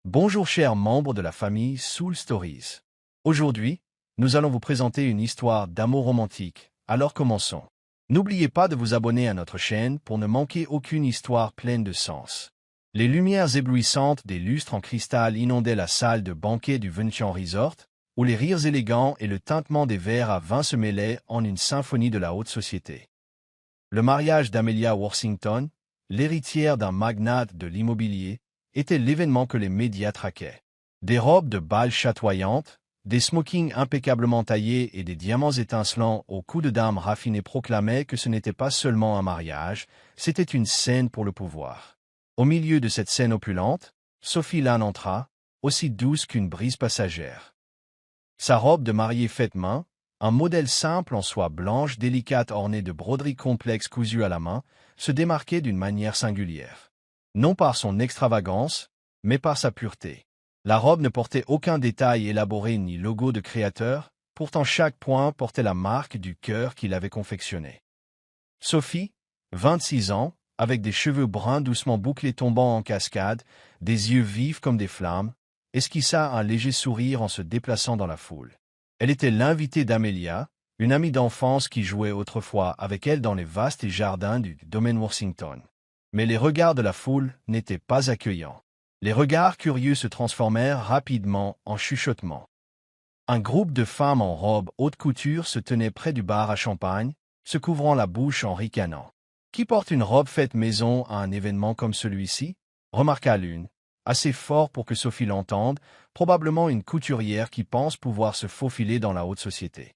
Bonjour chers membres de la famille Soul Stories. Aujourd'hui, nous allons vous présenter une histoire d'amour romantique. Alors commençons. N'oubliez pas de vous abonner à notre chaîne pour ne manquer aucune histoire pleine de sens. Les lumières éblouissantes des lustres en cristal inondaient la salle de banquet du Venetian Resort, où les rires élégants et le tintement des verres à vin se mêlaient en une symphonie de la haute société. Le mariage d'Amelia Worthington, l'héritière d'un magnate de l'immobilier, était l'événement que les médias traquaient. Des robes de bal chatoyantes, des smokings impeccablement taillés et des diamants étincelants aux coups de dames raffinées proclamaient que ce n'était pas seulement un mariage, c'était une scène pour le pouvoir. Au milieu de cette scène opulente, Sophie Lane entra, aussi douce qu'une brise passagère. Sa robe de mariée faite main, un modèle simple en soie blanche délicate orné de broderies complexes cousues à la main, se démarquait d'une manière singulière. Non par son extravagance, mais par sa pureté. La robe ne portait aucun détail élaboré ni logo de créateur, pourtant chaque point portait la marque du cœur qu'il avait confectionné. Sophie, 26 ans, avec des cheveux bruns doucement bouclés tombant en cascade, des yeux vifs comme des flammes, esquissa un léger sourire en se déplaçant dans la foule. Elle était l'invitée d'Amelia, une amie d'enfance qui jouait autrefois avec elle dans les vastes jardins du domaine Worthington. Mais les regards de la foule n'étaient pas accueillants. Les regards curieux se transformèrent rapidement en chuchotements. Un groupe de femmes en robe haute couture se tenait près du bar à champagne, se couvrant la bouche en ricanant. « Qui porte une robe faite maison à un événement comme celui-ci » remarqua l'une, assez fort pour que Sophie l'entende, probablement une couturière qui pense pouvoir se faufiler dans la haute société.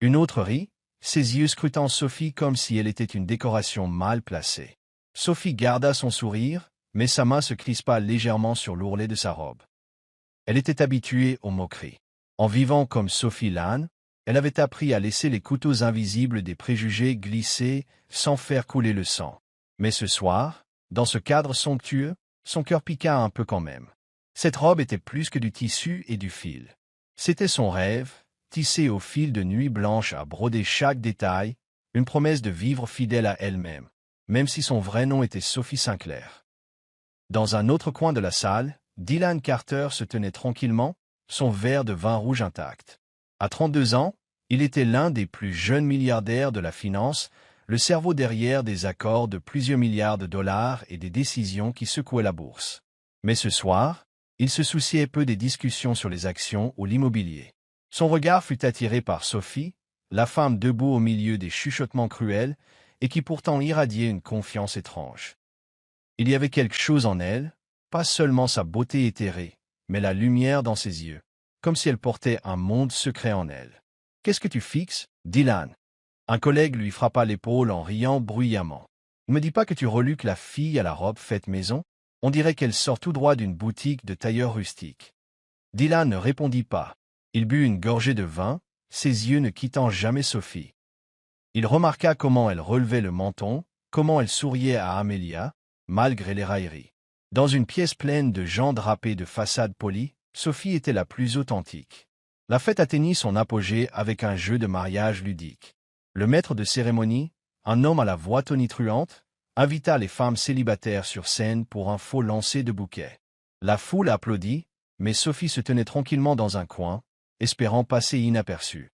Une autre rit, ses yeux scrutant Sophie comme si elle était une décoration mal placée. Sophie garda son sourire, mais sa main se crispa légèrement sur l'ourlet de sa robe. Elle était habituée aux moqueries. En vivant comme Sophie Lane, elle avait appris à laisser les couteaux invisibles des préjugés glisser sans faire couler le sang. Mais ce soir, dans ce cadre somptueux, son cœur piqua un peu quand même. Cette robe était plus que du tissu et du fil. C'était son rêve, tissé au fil de nuit blanche à broder chaque détail, une promesse de vivre fidèle à elle-même, même si son vrai nom était Sophie Sinclair. Dans un autre coin de la salle, Dylan Carter se tenait tranquillement, son verre de vin rouge intact. À 32 ans, il était l'un des plus jeunes milliardaires de la finance, le cerveau derrière des accords de plusieurs milliards de dollars et des décisions qui secouaient la bourse. Mais ce soir, il se souciait peu des discussions sur les actions ou l'immobilier. Son regard fut attiré par Sophie, la femme debout au milieu des chuchotements cruels, et qui pourtant irradiait une confiance étrange. Il y avait quelque chose en elle, pas seulement sa beauté éthérée, mais la lumière dans ses yeux, comme si elle portait un monde secret en elle. « Qu'est-ce que tu fixes, Dylan ?» Un collègue lui frappa l'épaule en riant bruyamment. « Ne me dis pas que tu reluques la fille à la robe faite maison? On dirait qu'elle sort tout droit d'une boutique de tailleur rustique. » Dylan ne répondit pas. Il but une gorgée de vin, ses yeux ne quittant jamais Sophie. Il remarqua comment elle relevait le menton, comment elle souriait à Amelia, malgré les railleries. Dans une pièce pleine de gens drapés de façades polies, Sophie était la plus authentique. La fête atteignit son apogée avec un jeu de mariage ludique. Le maître de cérémonie, un homme à la voix tonitruante, invita les femmes célibataires sur scène pour un faux lancer de bouquets. La foule applaudit, mais Sophie se tenait tranquillement dans un coin, espérant passer inaperçue.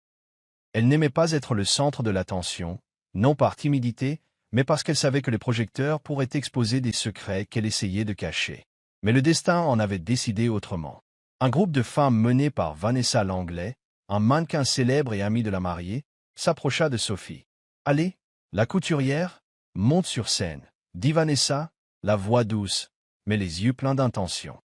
Elle n'aimait pas être le centre de l'attention, non par timidité, mais parce qu'elle savait que les projecteurs pourraient exposer des secrets qu'elle essayait de cacher. Mais le destin en avait décidé autrement. Un groupe de femmes mené par Vanessa Langlais, un mannequin célèbre et ami de la mariée, s'approcha de Sophie. « Allez, la couturière, monte sur scène, » dit Vanessa, la voix douce, mais les yeux pleins d'intention.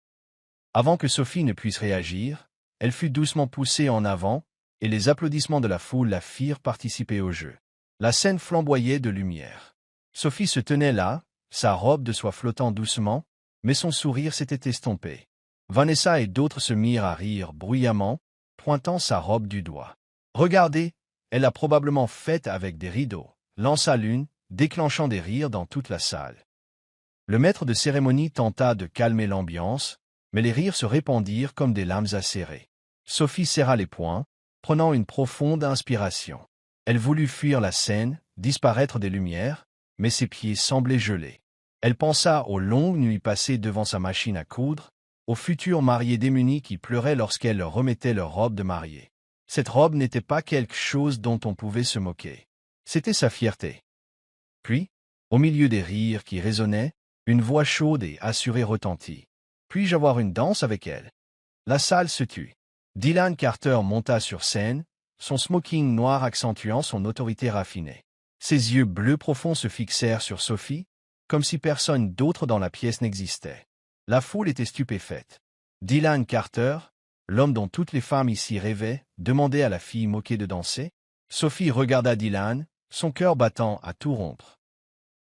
Avant que Sophie ne puisse réagir, elle fut doucement poussée en avant, et les applaudissements de la foule la firent participer au jeu. La scène flamboyait de lumière. Sophie se tenait là, sa robe de soie flottant doucement, mais son sourire s'était estompé. Vanessa et d'autres se mirent à rire bruyamment, pointant sa robe du doigt. « Regardez, elle l'a probablement faite avec des rideaux », lança l'une, déclenchant des rires dans toute la salle. Le maître de cérémonie tenta de calmer l'ambiance, mais les rires se répandirent comme des lames acérées. Sophie serra les poings, prenant une profonde inspiration. Elle voulut fuir la scène, disparaître des lumières, mais ses pieds semblaient gelés. Elle pensa aux longues nuits passées devant sa machine à coudre, aux futures mariées démunies qui pleuraient lorsqu'elles leur remettaient leur robe de mariée. Cette robe n'était pas quelque chose dont on pouvait se moquer. C'était sa fierté. Puis, au milieu des rires qui résonnaient, une voix chaude et assurée retentit. « Puis-je avoir une danse avec elle ?» La salle se tut. Dylan Carter monta sur scène, son smoking noir accentuant son autorité raffinée. Ses yeux bleus profonds se fixèrent sur Sophie, comme si personne d'autre dans la pièce n'existait. La foule était stupéfaite. Dylan Carter, l'homme dont toutes les femmes ici rêvaient, demandait à la fille moquée de danser. Sophie regarda Dylan, son cœur battant à tout rompre.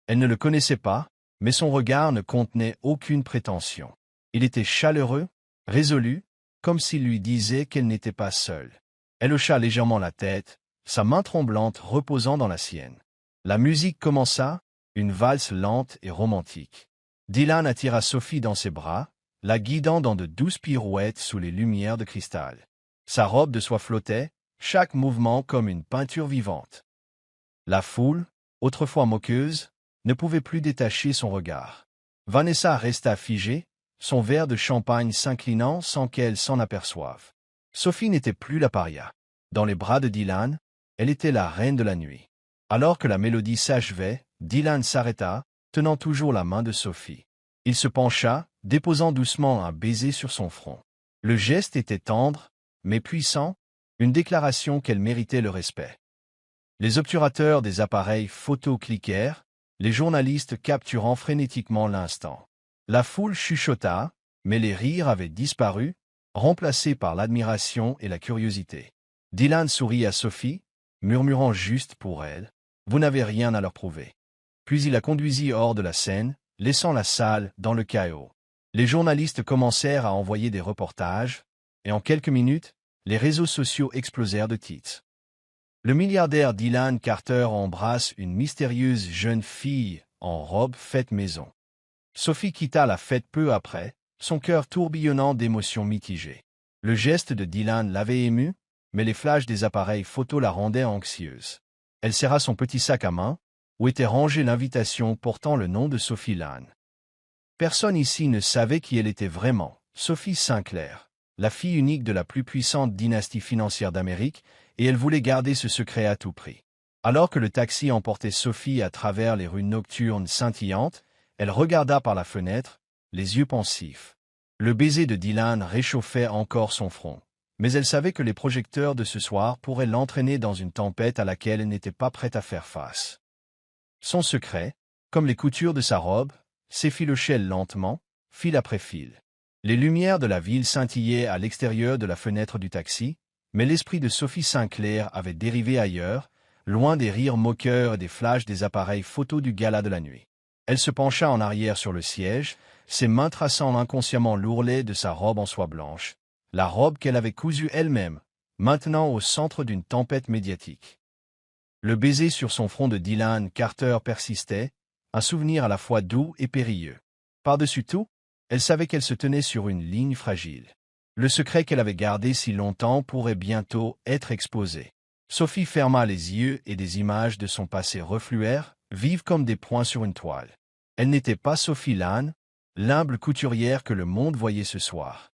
Elle ne le connaissait pas, mais son regard ne contenait aucune prétention. Il était chaleureux, résolu, comme s'il lui disait qu'elle n'était pas seule. Elle hocha légèrement la tête, sa main tremblante reposant dans la sienne. La musique commença, une valse lente et romantique. Dylan attira Sophie dans ses bras, la guidant dans de douces pirouettes sous les lumières de cristal. Sa robe de soie flottait, chaque mouvement comme une peinture vivante. La foule, autrefois moqueuse, ne pouvait plus détacher son regard. Vanessa resta figée, son verre de champagne s'inclinant sans qu'elle s'en aperçoive. Sophie n'était plus la paria. Dans les bras de Dylan, elle était la reine de la nuit. Alors que la mélodie s'achevait, Dylan s'arrêta, tenant toujours la main de Sophie. Il se pencha, déposant doucement un baiser sur son front. Le geste était tendre, mais puissant, une déclaration qu'elle méritait le respect. Les obturateurs des appareils photo cliquèrent, les journalistes capturant frénétiquement l'instant. La foule chuchota, mais les rires avaient disparu, remplacés par l'admiration et la curiosité. Dylan sourit à Sophie, murmurant juste pour elle, « Vous n'avez rien à leur prouver. » Puis il la conduisit hors de la scène, laissant la salle dans le chaos. Les journalistes commencèrent à envoyer des reportages, et en quelques minutes, les réseaux sociaux explosèrent de titres. Le milliardaire Dylan Carter embrasse une mystérieuse jeune fille en robe faite maison. Sophie quitta la fête peu après, son cœur tourbillonnant d'émotions mitigées. Le geste de Dylan l'avait émue, mais les flashs des appareils photo la rendaient anxieuse. Elle serra son petit sac à main, où était rangée l'invitation portant le nom de Sophie Lane. Personne ici ne savait qui elle était vraiment, Sophie Sinclair, la fille unique de la plus puissante dynastie financière d'Amérique, et elle voulait garder ce secret à tout prix. Alors que le taxi emportait Sophie à travers les rues nocturnes scintillantes, elle regarda par la fenêtre, les yeux pensifs. Le baiser de Dylan réchauffait encore son front, mais elle savait que les projecteurs de ce soir pourraient l'entraîner dans une tempête à laquelle elle n'était pas prête à faire face. Son secret, comme les coutures de sa robe, s'effilochait lentement, fil après fil. Les lumières de la ville scintillaient à l'extérieur de la fenêtre du taxi, mais l'esprit de Sophie Sinclair avait dérivé ailleurs, loin des rires moqueurs et des flashs des appareils photo du gala de la nuit. Elle se pencha en arrière sur le siège, ses mains traçant inconsciemment l'ourlet de sa robe en soie blanche, la robe qu'elle avait cousue elle-même, maintenant au centre d'une tempête médiatique. Le baiser sur son front de Dylan Carter persistait, un souvenir à la fois doux et périlleux. Par-dessus tout, elle savait qu'elle se tenait sur une ligne fragile. Le secret qu'elle avait gardé si longtemps pourrait bientôt être exposé. Sophie ferma les yeux et des images de son passé refluèrent, vives comme des points sur une toile. Elle n'était pas Sophie Lane, l'humble couturière que le monde voyait ce soir.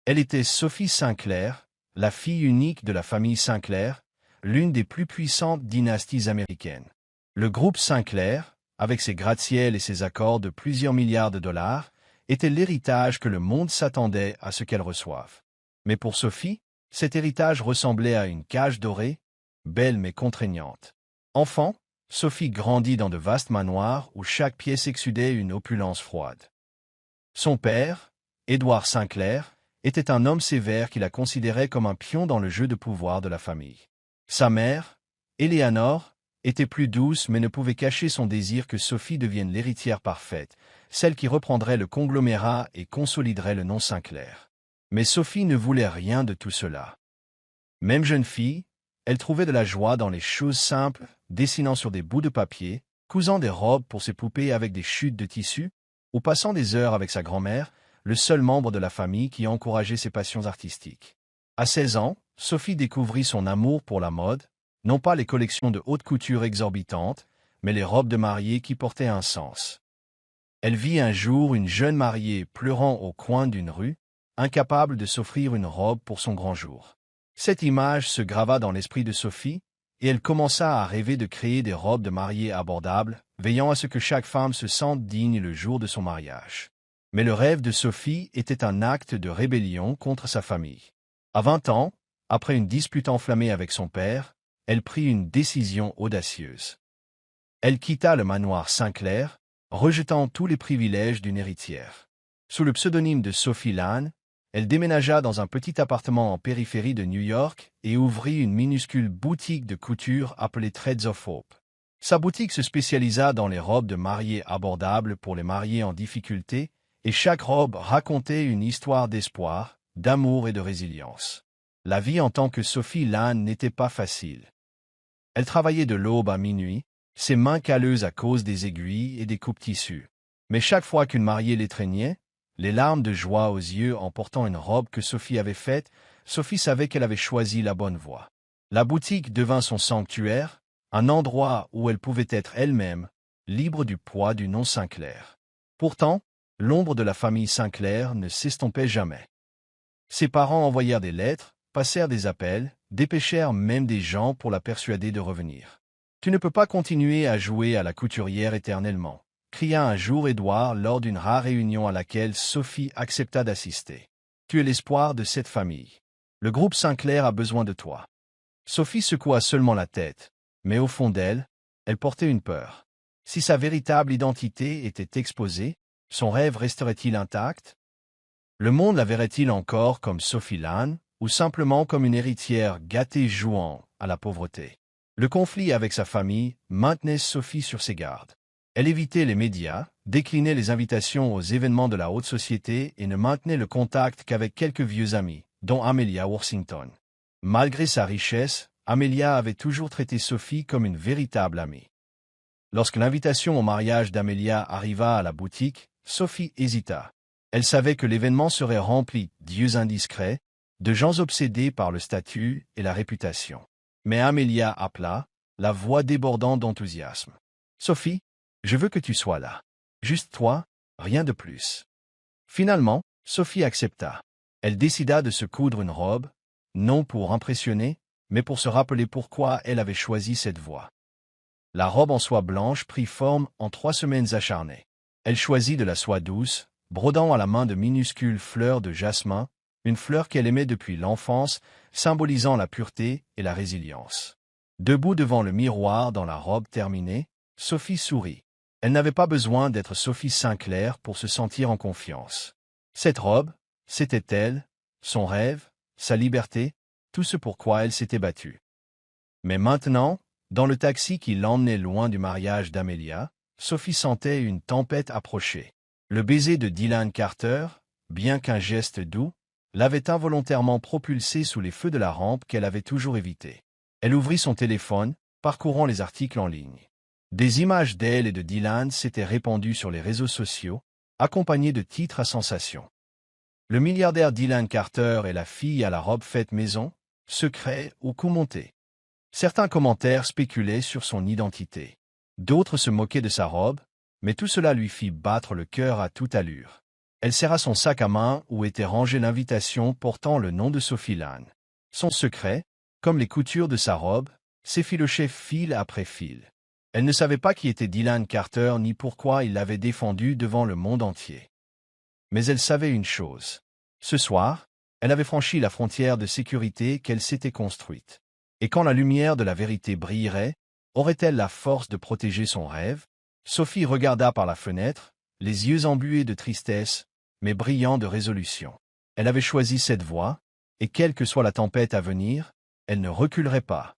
Elle était Sophie Sinclair, la fille unique de la famille Sinclair, l'une des plus puissantes dynasties américaines. Le groupe Sinclair, avec ses gratte-ciels et ses accords de plusieurs milliards de dollars, était l'héritage que le monde s'attendait à ce qu'elle reçoive. Mais pour Sophie, cet héritage ressemblait à une cage dorée, belle mais contraignante. Enfant, Sophie grandit dans de vastes manoirs où chaque pièce exsudait une opulence froide. Son père, Édouard Sinclair, était un homme sévère qui la considérait comme un pion dans le jeu de pouvoir de la famille. Sa mère, Éléanore, était plus douce mais ne pouvait cacher son désir que Sophie devienne l'héritière parfaite, celle qui reprendrait le conglomérat et consoliderait le nom Sinclair. Mais Sophie ne voulait rien de tout cela. Même jeune fille, elle trouvait de la joie dans les choses simples, dessinant sur des bouts de papier, cousant des robes pour ses poupées avec des chutes de tissu, ou passant des heures avec sa grand-mère, le seul membre de la famille qui encourageait ses passions artistiques. À 16 ans, Sophie découvrit son amour pour la mode, non pas les collections de haute couture exorbitantes, mais les robes de mariée qui portaient un sens. Elle vit un jour une jeune mariée pleurant au coin d'une rue, incapable de s'offrir une robe pour son grand jour. Cette image se grava dans l'esprit de Sophie, et elle commença à rêver de créer des robes de mariée abordables, veillant à ce que chaque femme se sente digne le jour de son mariage. Mais le rêve de Sophie était un acte de rébellion contre sa famille. À 20 ans, après une dispute enflammée avec son père, elle prit une décision audacieuse. Elle quitta le manoir Sinclair, rejetant tous les privilèges d'une héritière. Sous le pseudonyme de Sophie Lane, elle déménagea dans un petit appartement en périphérie de New York et ouvrit une minuscule boutique de couture appelée Threads of Hope. Sa boutique se spécialisa dans les robes de mariée abordables pour les mariés en difficulté, et chaque robe racontait une histoire d'espoir, d'amour et de résilience. La vie en tant que Sophie Lane n'était pas facile. Elle travaillait de l'aube à minuit, ses mains calleuses à cause des aiguilles et des coupes tissus. Mais chaque fois qu'une mariée l'étreignait, les larmes de joie aux yeux en portant une robe que Sophie avait faite, Sophie savait qu'elle avait choisi la bonne voie. La boutique devint son sanctuaire, un endroit où elle pouvait être elle-même, libre du poids du nom Sinclair. Pourtant, l'ombre de la famille Sinclair ne s'estompait jamais. Ses parents envoyèrent des lettres, passèrent des appels, dépêchèrent même des gens pour la persuader de revenir. « Tu ne peux pas continuer à jouer à la couturière éternellement », cria un jour Édouard lors d'une rare réunion à laquelle Sophie accepta d'assister. « Tu es l'espoir de cette famille. Le groupe Sinclair a besoin de toi. » Sophie secoua seulement la tête, mais au fond d'elle, elle portait une peur. Si sa véritable identité était exposée, son rêve resterait-il intact? Le monde la verrait-il encore comme Sophie Lane, ou simplement comme une héritière gâtée jouant à la pauvreté? Le conflit avec sa famille maintenait Sophie sur ses gardes. Elle évitait les médias, déclinait les invitations aux événements de la haute société et ne maintenait le contact qu'avec quelques vieux amis, dont Amelia Worthington. Malgré sa richesse, Amelia avait toujours traité Sophie comme une véritable amie. Lorsque l'invitation au mariage d'Amelia arriva à la boutique, Sophie hésita. Elle savait que l'événement serait rempli d'yeux indiscrets, de gens obsédés par le statut et la réputation. Mais Amelia appela, la voix débordant d'enthousiasme. « Sophie, je veux que tu sois là. Juste toi, rien de plus. » Finalement, Sophie accepta. Elle décida de se coudre une robe, non pour impressionner, mais pour se rappeler pourquoi elle avait choisi cette voie. La robe en soie blanche prit forme en 3 semaines acharnées. Elle choisit de la soie douce, brodant à la main de minuscules fleurs de jasmin, une fleur qu'elle aimait depuis l'enfance, symbolisant la pureté et la résilience. Debout devant le miroir dans la robe terminée, Sophie sourit. Elle n'avait pas besoin d'être Sophie Sinclair pour se sentir en confiance. Cette robe, c'était elle, son rêve, sa liberté, tout ce pour quoi elle s'était battue. Mais maintenant, dans le taxi qui l'emmenait loin du mariage d'Amelia, Sophie sentait une tempête approcher. Le baiser de Dylan Carter, bien qu'un geste doux, l'avait involontairement propulsée sous les feux de la rampe qu'elle avait toujours évitée. Elle ouvrit son téléphone, parcourant les articles en ligne. Des images d'elle et de Dylan s'étaient répandues sur les réseaux sociaux, accompagnées de titres à sensation. Le milliardaire Dylan Carter et la fille à la robe faite maison, secret ou coup monté. Certains commentaires spéculaient sur son identité. D'autres se moquaient de sa robe, mais tout cela lui fit battre le cœur à toute allure. Elle serra son sac à main où était rangée l'invitation portant le nom de Sophie Lane. Son secret, comme les coutures de sa robe, s'effilochait fil après fil. Elle ne savait pas qui était Dylan Carter ni pourquoi il l'avait défendu devant le monde entier. Mais elle savait une chose. Ce soir, elle avait franchi la frontière de sécurité qu'elle s'était construite. Et quand la lumière de la vérité brillerait, aurait-elle la force de protéger son rêve? Sophie regarda par la fenêtre, les yeux embués de tristesse, mais brillants de résolution. Elle avait choisi cette voie, et quelle que soit la tempête à venir, elle ne reculerait pas.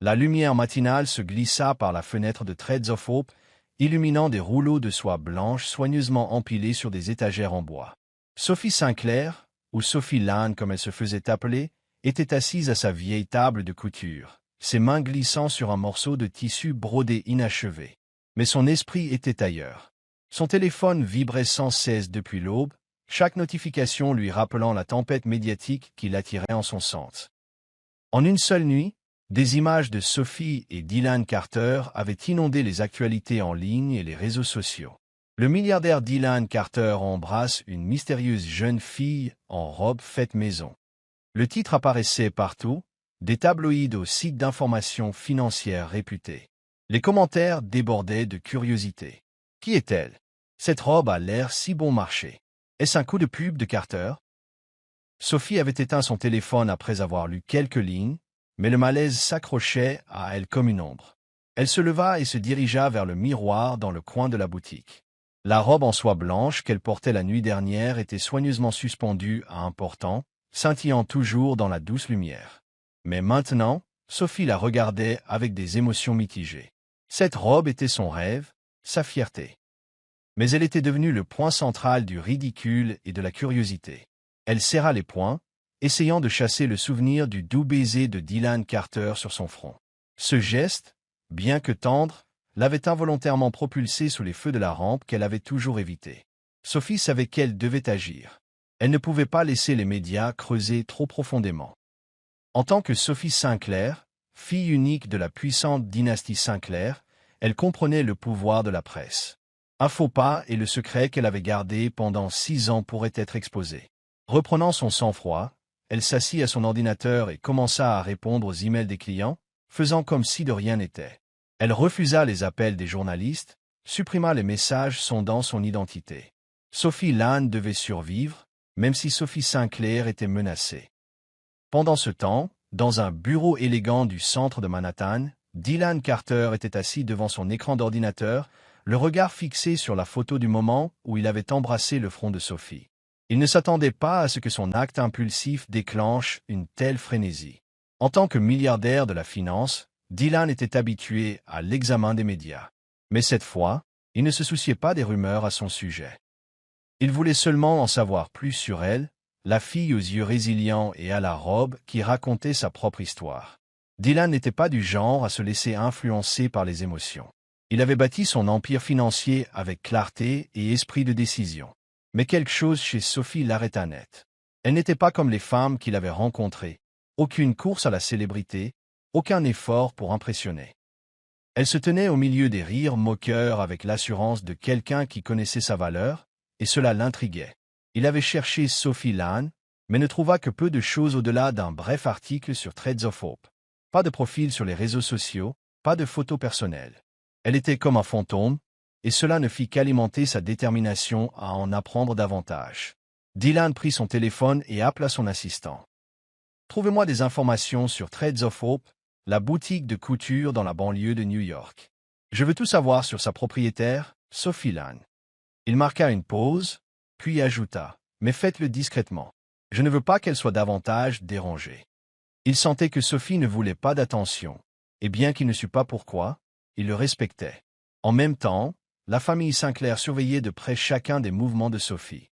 La lumière matinale se glissa par la fenêtre de Threads of Hope, illuminant des rouleaux de soie blanche soigneusement empilés sur des étagères en bois. Sophie Sinclair, ou Sophie Lane comme elle se faisait appeler, était assise à sa vieille table de couture, ses mains glissant sur un morceau de tissu brodé inachevé. Mais son esprit était ailleurs. Son téléphone vibrait sans cesse depuis l'aube, chaque notification lui rappelant la tempête médiatique qui l'attirait en son sens. En une seule nuit, des images de Sophie et Dylan Carter avaient inondé les actualités en ligne et les réseaux sociaux. Le milliardaire Dylan Carter embrasse une mystérieuse jeune fille en robe faite maison. Le titre apparaissait partout, des tabloïds aux sites d'information financière réputés. Les commentaires débordaient de curiosité. Qui est-elle? Cette robe a l'air si bon marché. Est-ce un coup de pub de Carter? Sophie avait éteint son téléphone après avoir lu quelques lignes, mais le malaise s'accrochait à elle comme une ombre. Elle se leva et se dirigea vers le miroir dans le coin de la boutique. La robe en soie blanche qu'elle portait la nuit dernière était soigneusement suspendue à un portant, scintillant toujours dans la douce lumière. Mais maintenant, Sophie la regardait avec des émotions mitigées. Cette robe était son rêve, sa fierté. Mais elle était devenue le point central du ridicule et de la curiosité. Elle serra les poings, essayant de chasser le souvenir du doux baiser de Dylan Carter sur son front. Ce geste, bien que tendre, l'avait involontairement propulsée sous les feux de la rampe qu'elle avait toujours évité. Sophie savait qu'elle devait agir. Elle ne pouvait pas laisser les médias creuser trop profondément. En tant que Sophie Sinclair, fille unique de la puissante dynastie Sinclair, elle comprenait le pouvoir de la presse. Un faux pas et le secret qu'elle avait gardé pendant 6 ans pourrait être exposé. Reprenant son sang-froid, elle s'assit à son ordinateur et commença à répondre aux emails des clients, faisant comme si de rien n'était. Elle refusa les appels des journalistes, supprima les messages sondant son identité. Sophie Lane devait survivre, même si Sophie Sinclair était menacée. Pendant ce temps, dans un bureau élégant du centre de Manhattan, Dylan Carter était assis devant son écran d'ordinateur, le regard fixé sur la photo du moment où il avait embrassé le front de Sophie. Il ne s'attendait pas à ce que son acte impulsif déclenche une telle frénésie. En tant que milliardaire de la finance, Dylan était habitué à l'examen des médias. Mais cette fois, il ne se souciait pas des rumeurs à son sujet. Il voulait seulement en savoir plus sur elle, la fille aux yeux résilients et à la robe qui racontait sa propre histoire. Dylan n'était pas du genre à se laisser influencer par les émotions. Il avait bâti son empire financier avec clarté et esprit de décision. Mais quelque chose chez Sophie l'arrêta net. Elle n'était pas comme les femmes qu'il avait rencontrées. Aucune course à la célébrité, aucun effort pour impressionner. Elle se tenait au milieu des rires moqueurs avec l'assurance de quelqu'un qui connaissait sa valeur, et cela l'intriguait. Il avait cherché Sophie Lane, mais ne trouva que peu de choses au-delà d'un bref article sur Threads of Hope. Pas de profil sur les réseaux sociaux, pas de photos personnelles. Elle était comme un fantôme, et cela ne fit qu'alimenter sa détermination à en apprendre davantage. Dylan prit son téléphone et appela son assistant. « Trouvez-moi des informations sur Threads of Hope, la boutique de couture dans la banlieue de New York. Je veux tout savoir sur sa propriétaire, Sophie Lane. » Il marqua une pause, puis ajouta « Mais faites-le discrètement. Je ne veux pas qu'elle soit davantage dérangée. » Il sentait que Sophie ne voulait pas d'attention, et bien qu'il ne sût pas pourquoi, il le respectait. En même temps, la famille Sinclair surveillait de près chacun des mouvements de Sophie.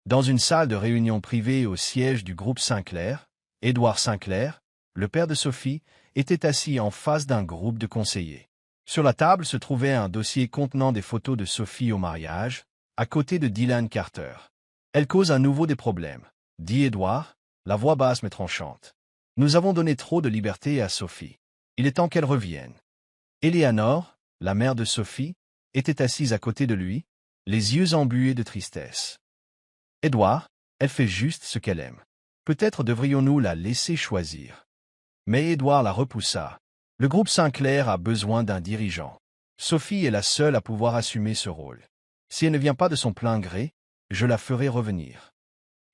Dans une salle de réunion privée au siège du groupe Sinclair, Édouard Sinclair, le père de Sophie, était assis en face d'un groupe de conseillers. Sur la table se trouvait un dossier contenant des photos de Sophie au mariage, à côté de Dylan Carter. « Elle cause à nouveau des problèmes, » dit Édouard, la voix basse mais tranchante. « Nous avons donné trop de liberté à Sophie. Il est temps qu'elle revienne. » Eleanor, la mère de Sophie, était assise à côté de lui, les yeux embués de tristesse. « Édouard, elle fait juste ce qu'elle aime. Peut-être devrions-nous la laisser choisir. » Mais Édouard la repoussa. Le groupe Sinclair a besoin d'un dirigeant. Sophie est la seule à pouvoir assumer ce rôle. Si elle ne vient pas de son plein gré, je la ferai revenir.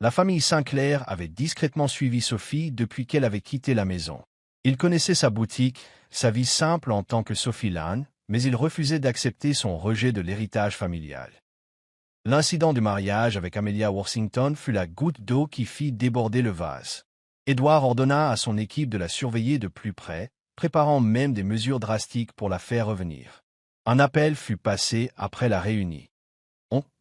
La famille Sinclair avait discrètement suivi Sophie depuis qu'elle avait quitté la maison. Ils connaissaient sa boutique, sa vie simple en tant que Sophie Lane, mais ils refusaient d'accepter son rejet de l'héritage familial. L'incident du mariage avec Amelia Worthington fut la goutte d'eau qui fit déborder le vase. Édouard ordonna à son équipe de la surveiller de plus près, préparant même des mesures drastiques pour la faire revenir. Un appel fut passé après la réunion.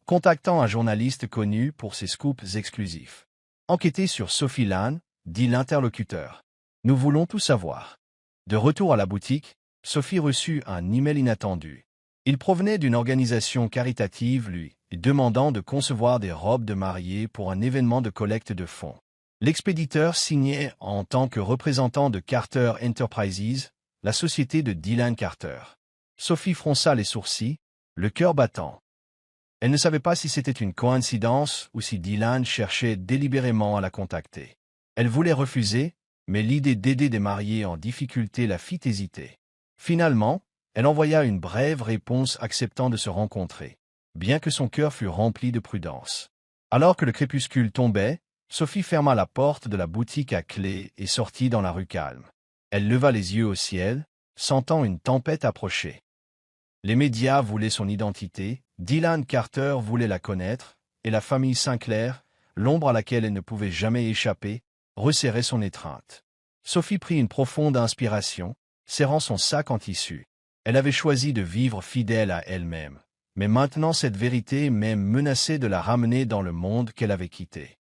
Contactant un journaliste connu pour ses scoops exclusifs. « Enquêtez sur Sophie Lane », dit l'interlocuteur. « Nous voulons tout savoir. » De retour à la boutique, Sophie reçut un email inattendu. Il provenait d'une organisation caritative lui demandant de concevoir des robes de mariée pour un événement de collecte de fonds. L'expéditeur signait en tant que représentant de Carter Enterprises, la société de Dylan Carter. Sophie fronça les sourcils, le cœur battant. Elle ne savait pas si c'était une coïncidence ou si Dylan cherchait délibérément à la contacter. Elle voulait refuser, mais l'idée d'aider des mariés en difficulté la fit hésiter. Finalement, elle envoya une brève réponse acceptant de se rencontrer, bien que son cœur fût rempli de prudence. Alors que le crépuscule tombait, Sophie ferma la porte de la boutique à clé et sortit dans la rue calme. Elle leva les yeux au ciel, sentant une tempête approcher. Les médias voulaient son identité, Dylan Carter voulait la connaître, et la famille Sinclair, l'ombre à laquelle elle ne pouvait jamais échapper, resserrait son étreinte. Sophie prit une profonde inspiration, serrant son sac en tissu. Elle avait choisi de vivre fidèle à elle-même, mais maintenant cette vérité même menaçait de la ramener dans le monde qu'elle avait quitté.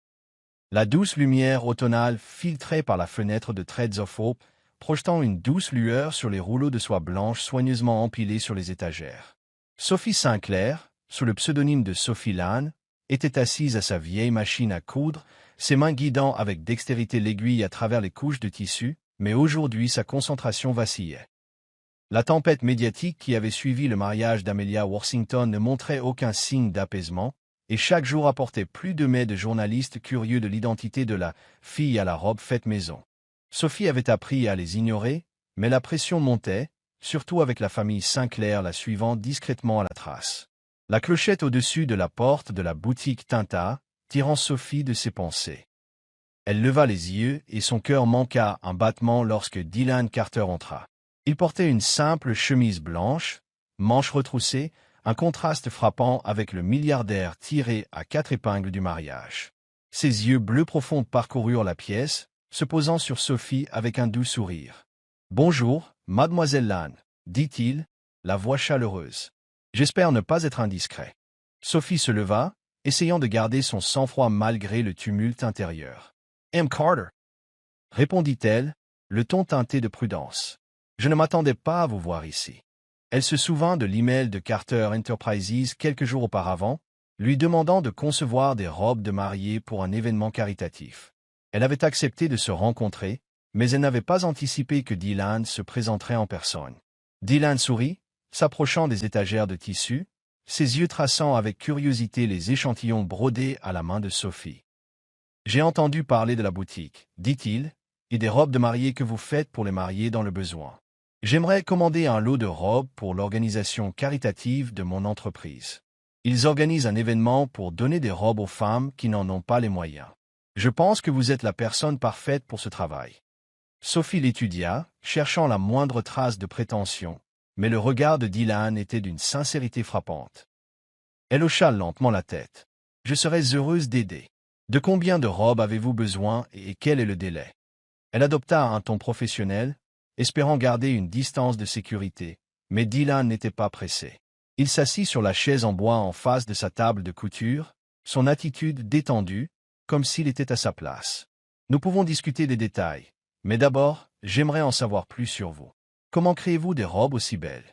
La douce lumière automnale filtrait par la fenêtre de Threads of Hope, projetant une douce lueur sur les rouleaux de soie blanche soigneusement empilés sur les étagères. Sophie Sinclair, sous le pseudonyme de Sophie Lane, était assise à sa vieille machine à coudre, ses mains guidant avec dextérité l'aiguille à travers les couches de tissu, mais aujourd'hui sa concentration vacillait. La tempête médiatique qui avait suivi le mariage d'Amelia Worthington ne montrait aucun signe d'apaisement, et chaque jour apportait plus de mets de journalistes curieux de l'identité de la fille à la robe faite maison. Sophie avait appris à les ignorer, mais la pression montait, surtout avec la famille Sinclair la suivant discrètement à la trace. La clochette au-dessus de la porte de la boutique tinta, tirant Sophie de ses pensées. Elle leva les yeux et son cœur manqua un battement lorsque Dylan Carter entra. Il portait une simple chemise blanche, manches retroussées, un contraste frappant avec le milliardaire tiré à 4 épingles du mariage. Ses yeux bleus profonds parcoururent la pièce, se posant sur Sophie avec un doux sourire. « Bonjour, mademoiselle Lane, dit-il, la voix chaleureuse. J'espère ne pas être indiscret. » Sophie se leva, essayant de garder son sang-froid malgré le tumulte intérieur. « M. Carter, » répondit-elle, le ton teinté de prudence. « Je ne m'attendais pas à vous voir ici. » Elle se souvint de l'email de Carter Enterprises quelques jours auparavant, lui demandant de concevoir des robes de mariée pour un événement caritatif. Elle avait accepté de se rencontrer, mais elle n'avait pas anticipé que Dylan se présenterait en personne. Dylan sourit, s'approchant des étagères de tissu, ses yeux traçant avec curiosité les échantillons brodés à la main de Sophie. « J'ai entendu parler de la boutique, dit-il, et des robes de mariée que vous faites pour les mariés dans le besoin. J'aimerais commander un lot de robes pour l'organisation caritative de mon entreprise. Ils organisent un événement pour donner des robes aux femmes qui n'en ont pas les moyens. Je pense que vous êtes la personne parfaite pour ce travail. » Sophie l'étudia, cherchant la moindre trace de prétention, mais le regard de Dylan était d'une sincérité frappante. Elle hocha lentement la tête. « Je serais heureuse d'aider. De combien de robes avez-vous besoin et quel est le délai ?» Elle adopta un ton professionnel, espérant garder une distance de sécurité, mais Dylan n'était pas pressé. Il s'assit sur la chaise en bois en face de sa table de couture, son attitude détendue, comme s'il était à sa place. « Nous pouvons discuter des détails, mais d'abord, j'aimerais en savoir plus sur vous. Comment créez-vous des robes aussi belles ?»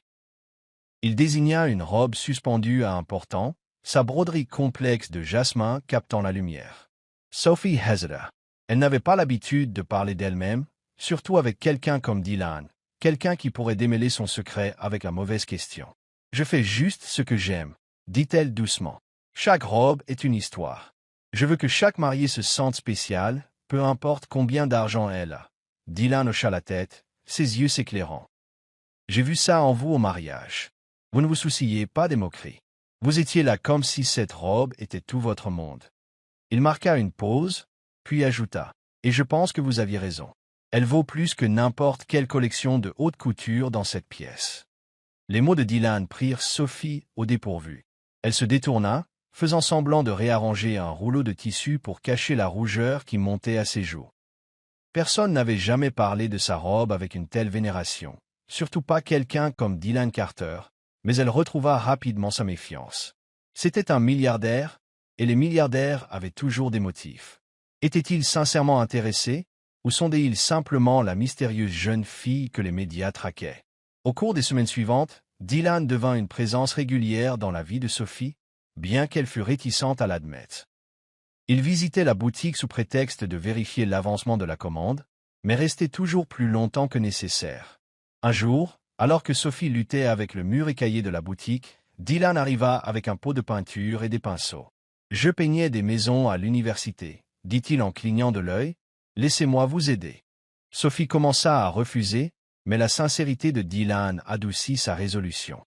Il désigna une robe suspendue à un portant, sa broderie complexe de jasmin captant la lumière. Sophie hésita. Elle n'avait pas l'habitude de parler d'elle-même, surtout avec quelqu'un comme Dylan, quelqu'un qui pourrait démêler son secret avec la mauvaise question. « Je fais juste ce que j'aime, » dit-elle doucement. « Chaque robe est une histoire. Je veux que chaque mariée se sente spéciale, peu importe combien d'argent elle a. » Dylan hocha la tête, ses yeux s'éclairant. « J'ai vu ça en vous au mariage. Vous ne vous souciez pas des moqueries. Vous étiez là comme si cette robe était tout votre monde. » Il marqua une pause, puis ajouta. « Et je pense que vous aviez raison. Elle vaut plus que n'importe quelle collection de haute couture dans cette pièce. » Les mots de Dylan prirent Sophie au dépourvu. Elle se détourna, faisant semblant de réarranger un rouleau de tissu pour cacher la rougeur qui montait à ses joues. Personne n'avait jamais parlé de sa robe avec une telle vénération, surtout pas quelqu'un comme Dylan Carter, mais elle retrouva rapidement sa méfiance. C'était un milliardaire, et les milliardaires avaient toujours des motifs. Était-il sincèrement intéressé, ou sondait-il simplement la mystérieuse jeune fille que les médias traquaient? Au cours des semaines suivantes, Dylan devint une présence régulière dans la vie de Sophie, bien qu'elle fût réticente à l'admettre. Il visitait la boutique sous prétexte de vérifier l'avancement de la commande, mais restait toujours plus longtemps que nécessaire. Un jour, alors que Sophie luttait avec le mur écaillé de la boutique, Dylan arriva avec un pot de peinture et des pinceaux. « Je peignais des maisons à l'université, dit-il en clignant de l'œil. Laissez-moi vous aider. » Sophie commença à refuser, mais la sincérité de Dylan adoucit sa résolution.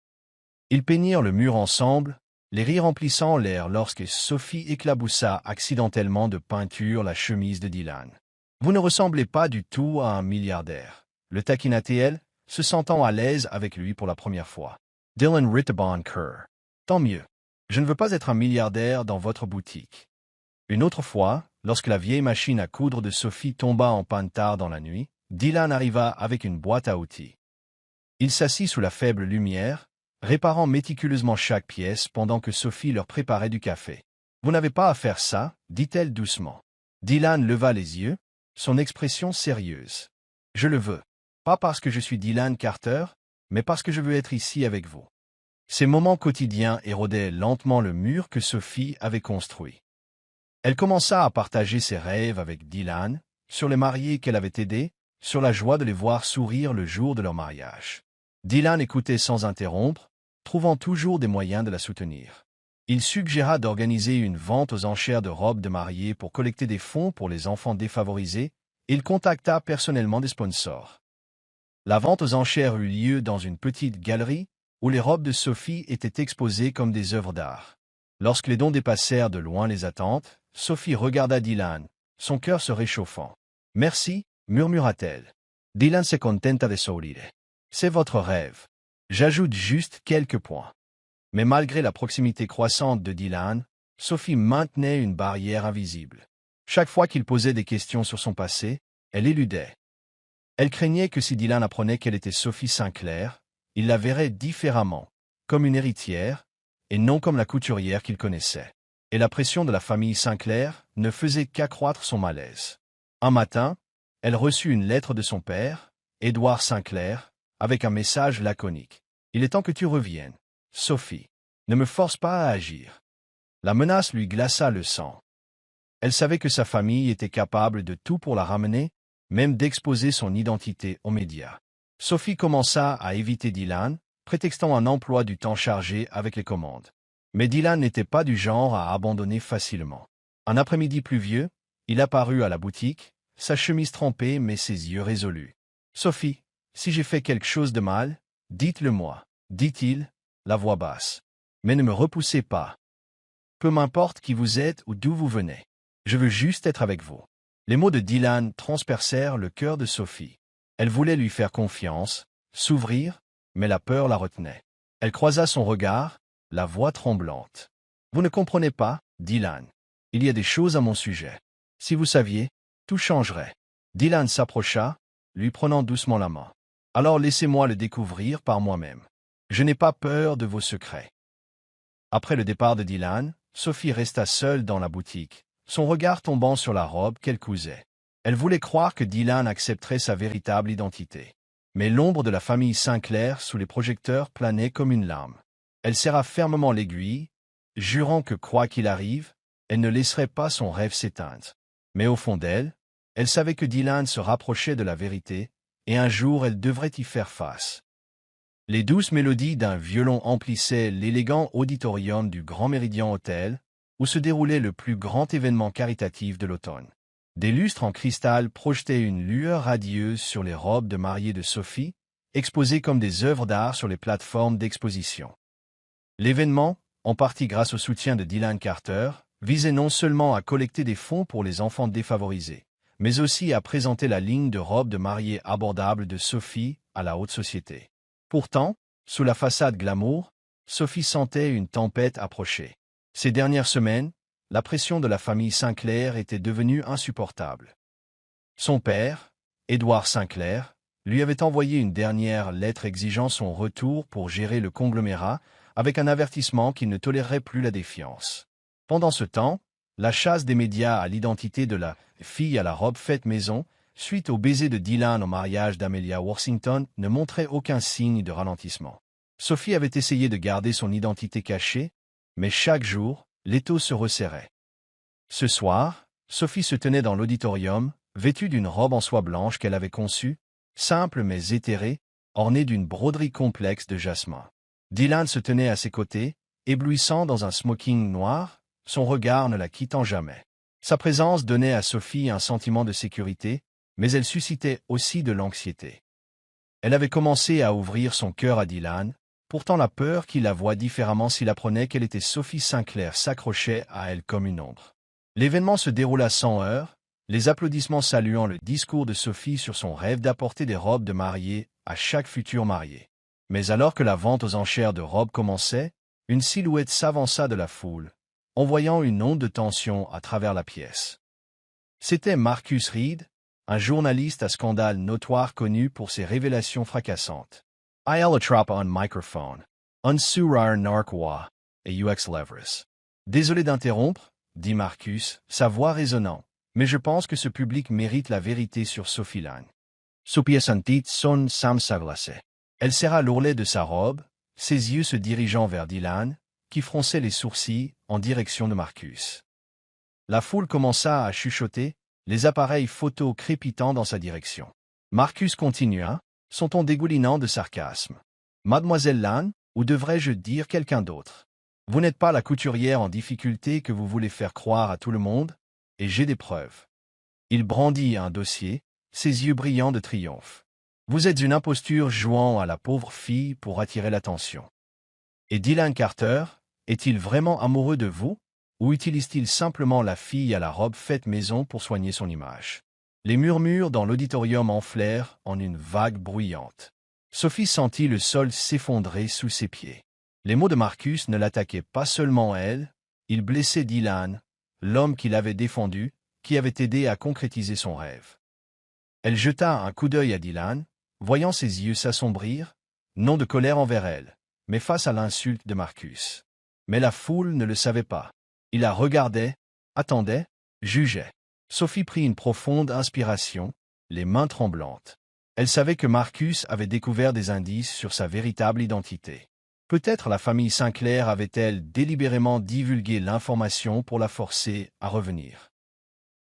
Ils peignirent le mur ensemble, les rires remplissant l'air lorsque Sophie éclaboussa accidentellement de peinture la chemise de Dylan. « Vous ne ressemblez pas du tout à un milliardaire. » le taquina-t-elle, se sentant à l'aise avec lui pour la première fois. Dylan Ritterborn Kerr. « Tant mieux. Je ne veux pas être un milliardaire dans votre boutique. » Une autre fois, lorsque la vieille machine à coudre de Sophie tomba en panne tard dans la nuit, Dylan arriva avec une boîte à outils. Il s'assit sous la faible lumière, réparant méticuleusement chaque pièce pendant que Sophie leur préparait du café. « Vous n'avez pas à faire ça, dit-elle doucement. Dylan leva les yeux, son expression sérieuse. « Je le veux. Pas parce que je suis Dylan Carter, mais parce que je veux être ici avec vous. » Ces moments quotidiens éradaient lentement le mur que Sophie avait construit. Elle commença à partager ses rêves avec Dylan, sur les mariés qu'elle avait aidés, sur la joie de les voir sourire le jour de leur mariage. Dylan écoutait sans interrompre, trouvant toujours des moyens de la soutenir. Il suggéra d'organiser une vente aux enchères de robes de mariée pour collecter des fonds pour les enfants défavorisés, et il contacta personnellement des sponsors. La vente aux enchères eut lieu dans une petite galerie, où les robes de Sophie étaient exposées comme des œuvres d'art. Lorsque les dons dépassèrent de loin les attentes, Sophie regarda Dylan, son cœur se réchauffant. « Merci, murmura-t-elle. Dylan se contenta de sourire. C'est votre rêve. J'ajoute juste quelques points. » Mais malgré la proximité croissante de Dylan, Sophie maintenait une barrière invisible. Chaque fois qu'il posait des questions sur son passé, elle éludait. Elle craignait que si Dylan apprenait qu'elle était Sophie Sinclair, il la verrait différemment, comme une héritière, et non comme la couturière qu'il connaissait. Et la pression de la famille Sinclair ne faisait qu'accroître son malaise. Un matin, elle reçut une lettre de son père, Édouard Sinclair, avec un message laconique. « Il est temps que tu reviennes. Sophie, ne me force pas à agir. » La menace lui glaça le sang. Elle savait que sa famille était capable de tout pour la ramener, même d'exposer son identité aux médias. Sophie commença à éviter Dylan, prétextant un emploi du temps chargé avec les commandes. Mais Dylan n'était pas du genre à abandonner facilement. Un après-midi pluvieux, il apparut à la boutique, sa chemise trempée mais ses yeux résolus. « Sophie, si j'ai fait quelque chose de mal, dites-le-moi, » dit-il, la voix basse. « Mais ne me repoussez pas. Peu m'importe qui vous êtes ou d'où vous venez. Je veux juste être avec vous. » Les mots de Dylan transpercèrent le cœur de Sophie. Elle voulait lui faire confiance, s'ouvrir, mais la peur la retenait. Elle croisa son regard, la voix tremblante. « Vous ne comprenez pas, Dylan. Il y a des choses à mon sujet. Si vous saviez, tout changerait. » Dylan s'approcha, lui prenant doucement la main. « Alors laissez-moi le découvrir par moi-même. Je n'ai pas peur de vos secrets. » Après le départ de Dylan, Sophie resta seule dans la boutique, son regard tombant sur la robe qu'elle cousait. Elle voulait croire que Dylan accepterait sa véritable identité. Mais l'ombre de la famille Sinclair sous les projecteurs planait comme une lame. Elle serra fermement l'aiguille, jurant que quoi qu'il arrive, elle ne laisserait pas son rêve s'éteindre. Mais au fond d'elle, elle savait que Dylan se rapprochait de la vérité, et un jour elle devrait y faire face. Les douces mélodies d'un violon emplissaient l'élégant auditorium du Grand Méridien Hotel, où se déroulait le plus grand événement caritatif de l'automne. Des lustres en cristal projetaient une lueur radieuse sur les robes de mariée de Sophie, exposées comme des œuvres d'art sur les plateformes d'exposition. L'événement, en partie grâce au soutien de Dylan Carter, visait non seulement à collecter des fonds pour les enfants défavorisés, mais aussi à présenter la ligne de robes de mariée abordable de Sophie à la haute société. Pourtant, sous la façade glamour, Sophie sentait une tempête approcher. Ces dernières semaines, la pression de la famille Sinclair était devenue insupportable. Son père, Édouard Sinclair, lui avait envoyé une dernière lettre exigeant son retour pour gérer le conglomérat, avec un avertissement qu'il ne tolérerait plus la défiance. Pendant ce temps, la chasse des médias à l'identité de la fille à la robe faite maison, suite au baiser de Dylan au mariage d'Amelia Worthington, ne montrait aucun signe de ralentissement. Sophie avait essayé de garder son identité cachée, mais chaque jour, l'étau se resserrait. Ce soir, Sophie se tenait dans l'auditorium, vêtue d'une robe en soie blanche qu'elle avait conçue, simple mais éthérée, ornée d'une broderie complexe de jasmin. Dylan se tenait à ses côtés, éblouissant dans un smoking noir, son regard ne la quittant jamais. Sa présence donnait à Sophie un sentiment de sécurité, mais elle suscitait aussi de l'anxiété. Elle avait commencé à ouvrir son cœur à Dylan, pourtant la peur qu'il la voie différemment s'il apprenait qu'elle était Sophie Sinclair s'accrochait à elle comme une ombre. L'événement se déroula sans heurts, les applaudissements saluant le discours de Sophie sur son rêve d'apporter des robes de mariée à chaque futur marié. Mais alors que la vente aux enchères de robes commençait, une silhouette s'avança de la foule, envoyant une onde de tension à travers la pièce. C'était Marcus Reed, un journaliste à scandale notoire connu pour ses révélations fracassantes. Il attrape un microphone, un sourire narquois, et UX Levres. Désolé d'interrompre, dit Marcus, sa voix résonnant, mais je pense que ce public mérite la vérité sur Sophie Lang. Sophie sentit son sam s'aglacer. Elle serra l'ourlet de sa robe, ses yeux se dirigeant vers Dylan, qui fronçait les sourcils en direction de Marcus. La foule commença à chuchoter, les appareils photo crépitant dans sa direction. Marcus continua, son ton dégoulinant de sarcasme. « Mademoiselle Lan, ou devrais-je dire quelqu'un d'autre? Vous n'êtes pas la couturière en difficulté que vous voulez faire croire à tout le monde, et j'ai des preuves. » Il brandit un dossier, ses yeux brillants de triomphe. « Vous êtes une imposture jouant à la pauvre fille pour attirer l'attention. Et Dylan Carter, est-il vraiment amoureux de vous, ou utilise-t-il simplement la fille à la robe faite maison pour soigner son image? » Les murmures dans l'auditorium enflèrent en une vague bruyante. Sophie sentit le sol s'effondrer sous ses pieds. Les mots de Marcus ne l'attaquaient pas seulement elle, ils blessaient Dylan, l'homme qui l'avait défendu, qui avait aidé à concrétiser son rêve. Elle jeta un coup d'œil à Dylan, voyant ses yeux s'assombrir, non de colère envers elle, mais face à l'insulte de Marcus. Mais la foule ne le savait pas. Il la regardait, attendait, jugeait. Sophie prit une profonde inspiration, les mains tremblantes. Elle savait que Marcus avait découvert des indices sur sa véritable identité. Peut-être la famille Sinclair avait-elle délibérément divulgué l'information pour la forcer à revenir.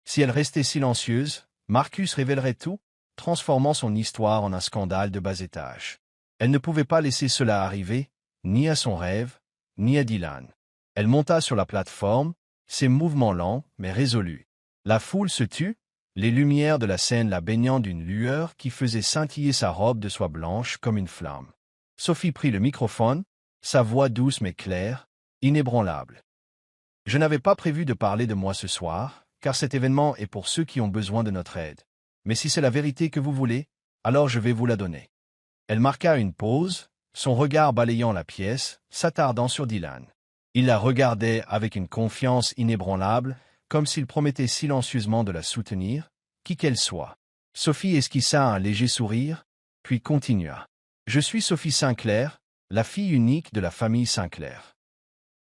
Si elle restait silencieuse, Marcus révélerait tout, transformant son histoire en un scandale de bas étage. Elle ne pouvait pas laisser cela arriver, ni à son rêve, ni à Dylan. Elle monta sur la plateforme, ses mouvements lents mais résolus. La foule se tut, les lumières de la scène la baignant d'une lueur qui faisait scintiller sa robe de soie blanche comme une flamme. Sophie prit le microphone, sa voix douce mais claire, inébranlable. « Je n'avais pas prévu de parler de moi ce soir, car cet événement est pour ceux qui ont besoin de notre aide. Mais si c'est la vérité que vous voulez, alors je vais vous la donner. » Elle marqua une pause, son regard balayant la pièce, s'attardant sur Dylan. Il la regardait avec une confiance inébranlable, comme s'il promettait silencieusement de la soutenir, qui qu'elle soit. Sophie esquissa un léger sourire, puis continua. « Je suis Sophie Sinclair, la fille unique de la famille Sinclair.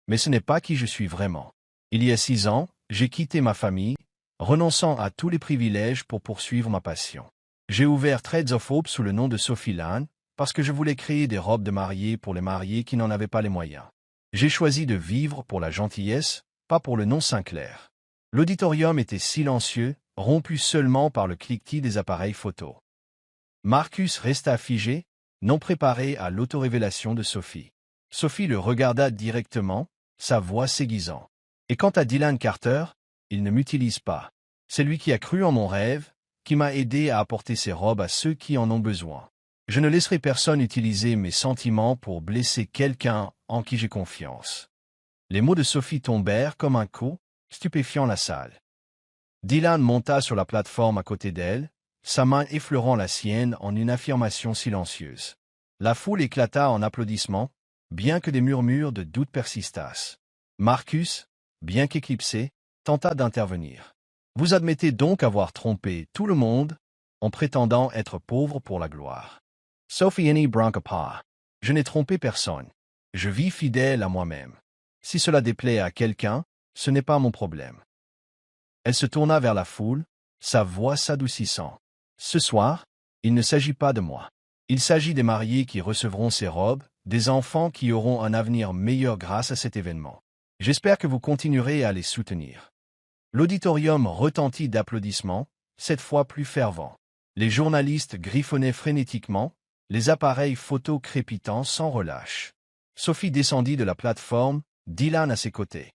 Mais ce n'est pas qui je suis vraiment. Il y a 6 ans, j'ai quitté ma famille, renonçant à tous les privilèges pour poursuivre ma passion. J'ai ouvert Threads of Hope sous le nom de Sophie Lan, parce que je voulais créer des robes de mariée pour les mariés qui n'en avaient pas les moyens. J'ai choisi de vivre pour la gentillesse, pas pour le nom Sinclair. » L'auditorium était silencieux, rompu seulement par le cliquetis des appareils photo. Marcus resta figé, non préparé à l'autorévélation de Sophie. Sophie le regarda directement, sa voix s'aiguisant. « Et quant à Dylan Carter, il ne m'utilise pas. C'est lui qui a cru en mon rêve, qui m'a aidé à apporter ces robes à ceux qui en ont besoin. Je ne laisserai personne utiliser mes sentiments pour blesser quelqu'un en qui j'ai confiance. » Les mots de Sophie tombèrent comme un coup, stupéfiant la salle. Dylan monta sur la plateforme à côté d'elle, sa main effleurant la sienne en une affirmation silencieuse. La foule éclata en applaudissements, bien que des murmures de doute persistassent. Marcus, bien qu'éclipsé, tenta d'intervenir. « Vous admettez donc avoir trompé tout le monde en prétendant être pauvre pour la gloire. » Sophie n'y branque pas. « Je n'ai trompé personne. Je vis fidèle à moi-même. Si cela déplaît à quelqu'un, ce n'est pas mon problème. » Elle se tourna vers la foule, sa voix s'adoucissant. « Ce soir, il ne s'agit pas de moi. Il s'agit des mariés qui recevront ces robes, des enfants qui auront un avenir meilleur grâce à cet événement. J'espère que vous continuerez à les soutenir. » L'auditorium retentit d'applaudissements, cette fois plus fervents. Les journalistes griffonnaient frénétiquement, les appareils photo crépitant sans relâche. Sophie descendit de la plateforme, Dylan à ses côtés.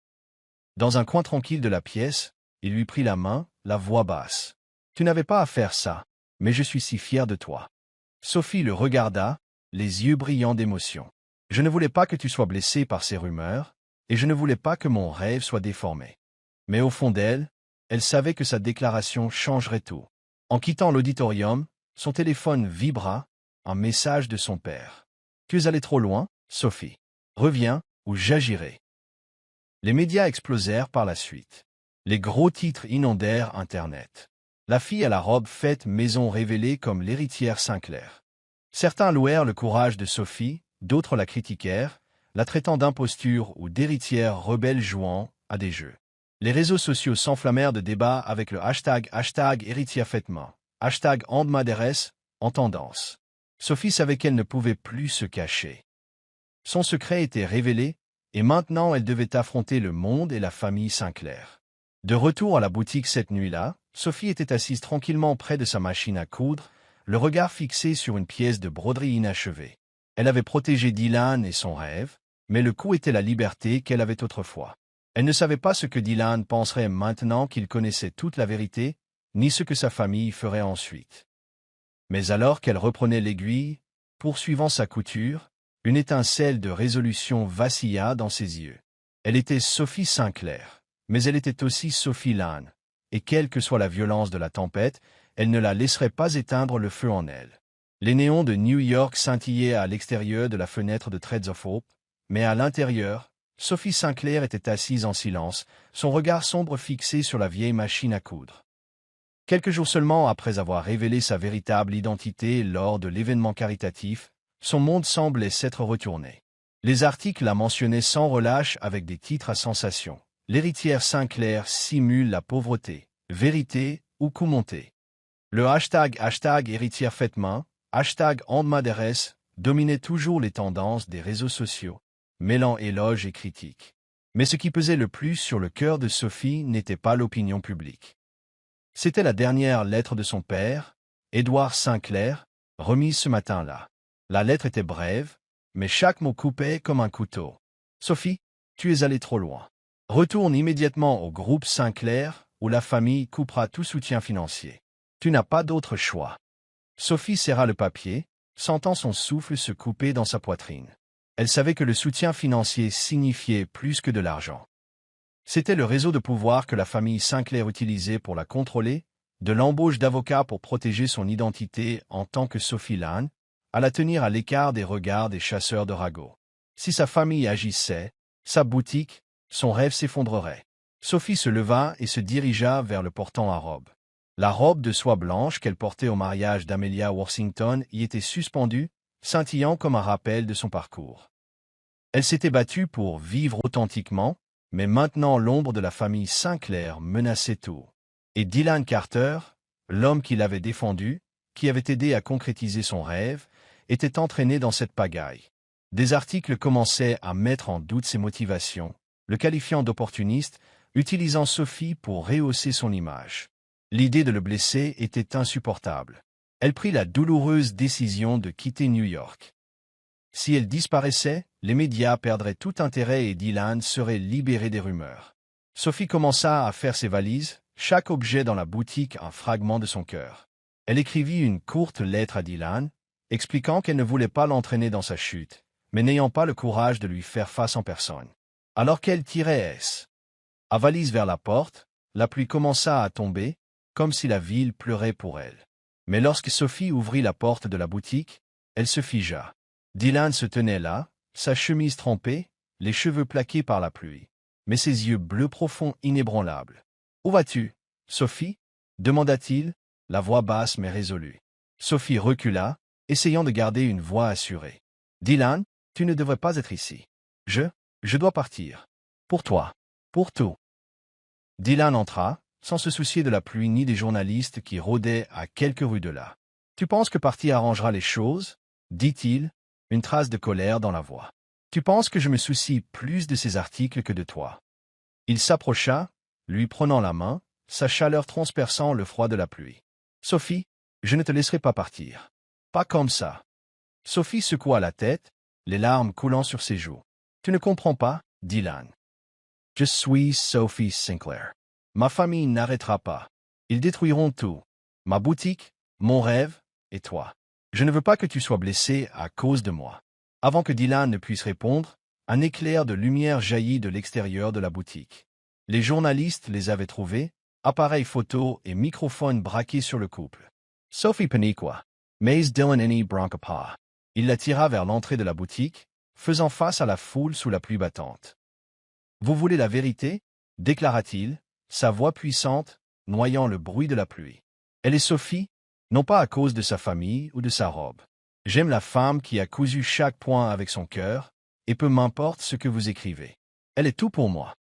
Dans un coin tranquille de la pièce, il lui prit la main, la voix basse. « Tu n'avais pas à faire ça, mais je suis si fier de toi. » Sophie le regarda, les yeux brillants d'émotion. « Je ne voulais pas que tu sois blessé par ces rumeurs, et je ne voulais pas que mon rêve soit déformé. » Mais au fond d'elle, elle savait que sa déclaration changerait tout. En quittant l'auditorium, son téléphone vibra, un message de son père. « Tu es allé trop loin, Sophie. Reviens, ou j'agirai. » Les médias explosèrent par la suite. Les gros titres inondèrent Internet. La fille à la robe faite maison révélée comme l'héritière Sinclair. Certains louèrent le courage de Sophie, d'autres la critiquèrent, la traitant d'imposture ou d'héritière rebelle jouant à des jeux. Les réseaux sociaux s'enflammèrent de débats avec le hashtag héritière faitement, hashtag #andmaderes en tendance. Sophie savait qu'elle ne pouvait plus se cacher. Son secret était révélé, et maintenant elle devait affronter le monde et la famille Sinclair. De retour à la boutique cette nuit-là, Sophie était assise tranquillement près de sa machine à coudre, le regard fixé sur une pièce de broderie inachevée. Elle avait protégé Dylan et son rêve, mais le coup était la liberté qu'elle avait autrefois. Elle ne savait pas ce que Dylan penserait maintenant qu'il connaissait toute la vérité, ni ce que sa famille ferait ensuite. Mais alors qu'elle reprenait l'aiguille, poursuivant sa couture, une étincelle de résolution vacilla dans ses yeux. Elle était Sophie Sinclair, mais elle était aussi Sophie Lane, et quelle que soit la violence de la tempête, elle ne la laisserait pas éteindre le feu en elle. Les néons de New York scintillaient à l'extérieur de la fenêtre de Threads of Hope, mais à l'intérieur, Sophie Sinclair était assise en silence, son regard sombre fixé sur la vieille machine à coudre. Quelques jours seulement après avoir révélé sa véritable identité lors de l'événement caritatif, son monde semblait s'être retourné. Les articles la mentionnaient sans relâche avec des titres à sensation. L'héritière Sinclair simule la pauvreté, vérité ou coup monté. Le hashtag héritière faitement, hashtag #andmaderes dominait toujours les tendances des réseaux sociaux, mêlant éloges et critiques. Mais ce qui pesait le plus sur le cœur de Sophie n'était pas l'opinion publique. C'était la dernière lettre de son père, Édouard Sinclair, remise ce matin-là. La lettre était brève, mais chaque mot coupait comme un couteau. « Sophie, tu es allée trop loin. Retourne immédiatement au groupe Sinclair, où la famille coupera tout soutien financier. Tu n'as pas d'autre choix. » Sophie serra le papier, sentant son souffle se couper dans sa poitrine. Elle savait que le soutien financier signifiait plus que de l'argent. C'était le réseau de pouvoir que la famille Sinclair utilisait pour la contrôler, de l'embauche d'avocats pour protéger son identité en tant que Sophie Lane, à la tenir à l'écart des regards des chasseurs de ragots. Si sa famille agissait, sa boutique, son rêve s'effondrerait. Sophie se leva et se dirigea vers le portant à robe. La robe de soie blanche qu'elle portait au mariage d'Amelia Worthington y était suspendue, scintillant comme un rappel de son parcours. Elle s'était battue pour vivre authentiquement, mais maintenant l'ombre de la famille Sinclair menaçait tout. Et Dylan Carter, l'homme qui l'avait défendu, qui avait aidé à concrétiser son rêve, était entraîné dans cette pagaille. Des articles commençaient à mettre en doute ses motivations, le qualifiant d'opportuniste, utilisant Sophie pour rehausser son image. L'idée de le blesser était insupportable. Elle prit la douloureuse décision de quitter New York. Si elle disparaissait, les médias perdraient tout intérêt et Dylan serait libéré des rumeurs. Sophie commença à faire ses valises, chaque objet dans la boutique un fragment de son cœur. Elle écrivit une courte lettre à Dylan, expliquant qu'elle ne voulait pas l'entraîner dans sa chute, mais n'ayant pas le courage de lui faire face en personne. Alors qu'elle tirait à valise vers la porte, la pluie commença à tomber, comme si la ville pleurait pour elle. Mais lorsque Sophie ouvrit la porte de la boutique, elle se figea. Dylan se tenait là, sa chemise trempée, les cheveux plaqués par la pluie, mais ses yeux bleus profonds inébranlables. « Où vas-tu, Sophie » demanda-t-il, la voix basse mais résolue. Sophie recula, essayant de garder une voix assurée. « Dylan, tu ne devrais pas être ici. Je dois partir. Pour toi. Pour tout. » Dylan entra, sans se soucier de la pluie ni des journalistes qui rôdaient à quelques rues de là. « Tu penses que partir arrangera les choses » dit-il, une trace de colère dans la voix. « Tu penses que je me soucie plus de ces articles que de toi ?» Il s'approcha, lui prenant la main, sa chaleur transperçant le froid de la pluie. « Sophie, je ne te laisserai pas partir. Pas comme ça. » Sophie secoua la tête, les larmes coulant sur ses joues. Tu ne comprends pas, Dylan. Je suis Sophie Sinclair. Ma famille n'arrêtera pas. Ils détruiront tout. Ma boutique, mon rêve, et toi. Je ne veux pas que tu sois blessé à cause de moi. Avant que Dylan ne puisse répondre, un éclair de lumière jaillit de l'extérieur de la boutique. Les journalistes les avaient trouvés, appareils photo et microphones braqués sur le couple. Sophie paniqua. Mais Dylan n'y branqua pas. Il la tira vers l'entrée de la boutique, faisant face à la foule sous la pluie battante. Vous voulez la vérité? Déclara-t-il, sa voix puissante, noyant le bruit de la pluie. Elle est Sophie, non pas à cause de sa famille ou de sa robe. J'aime la femme qui a cousu chaque point avec son cœur, et peu m'importe ce que vous écrivez. Elle est tout pour moi.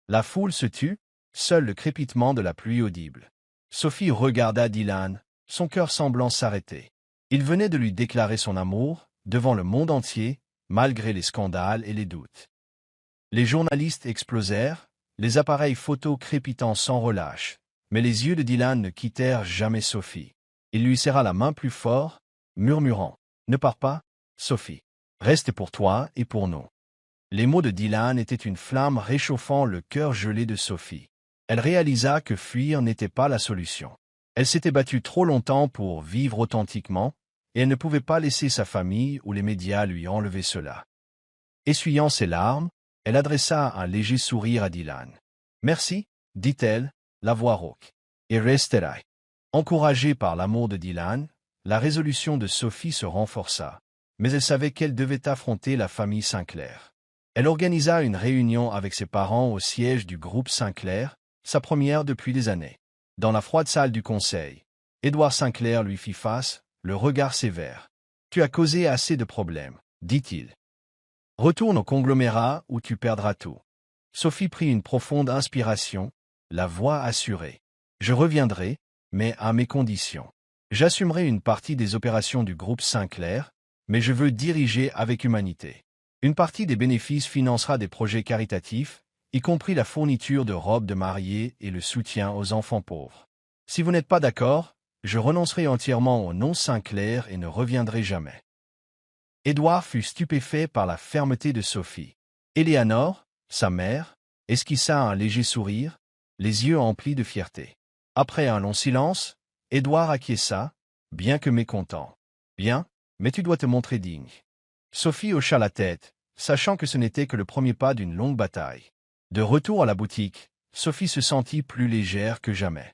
La foule se tut, seul le crépitement de la pluie audible. Sophie regarda Dylan, son cœur semblant s'arrêter. Il venait de lui déclarer son amour, devant le monde entier, malgré les scandales et les doutes. Les journalistes explosèrent, les appareils photos crépitant sans relâche, mais les yeux de Dylan ne quittèrent jamais Sophie. Il lui serra la main plus fort, murmurant « Ne pars pas, Sophie. Reste pour toi et pour nous. » Les mots de Dylan étaient une flamme réchauffant le cœur gelé de Sophie. Elle réalisa que fuir n'était pas la solution. Elle s'était battue trop longtemps pour vivre authentiquement, et elle ne pouvait pas laisser sa famille ou les médias lui enlever cela. Essuyant ses larmes, elle adressa un léger sourire à Dylan. « Merci, dit-elle, la voix rauque. Et resterai. » Encouragée par l'amour de Dylan, la résolution de Sophie se renforça, mais elle savait qu'elle devait affronter la famille Sinclair. Elle organisa une réunion avec ses parents au siège du groupe Sinclair, sa première depuis des années. Dans la froide salle du conseil, Édouard Sinclair lui fit face, le regard sévère. « Tu as causé assez de problèmes, dit-il. Retourne au conglomérat où tu perdras tout. » Sophie prit une profonde inspiration, la voix assurée. « Je reviendrai, mais à mes conditions. J'assumerai une partie des opérations du groupe Sinclair, mais je veux diriger avec humanité. Une partie des bénéfices financera des projets caritatifs, y compris la fourniture de robes de mariée et le soutien aux enfants pauvres. Si vous n'êtes pas d'accord, je renoncerai entièrement au nom Sinclair et ne reviendrai jamais. » Édouard fut stupéfait par la fermeté de Sophie. Éléanore, sa mère, esquissa un léger sourire, les yeux emplis de fierté. Après un long silence, Édouard acquiesça, bien que mécontent. « Bien, mais tu dois te montrer digne. » Sophie hocha la tête, sachant que ce n'était que le premier pas d'une longue bataille. De retour à la boutique, Sophie se sentit plus légère que jamais.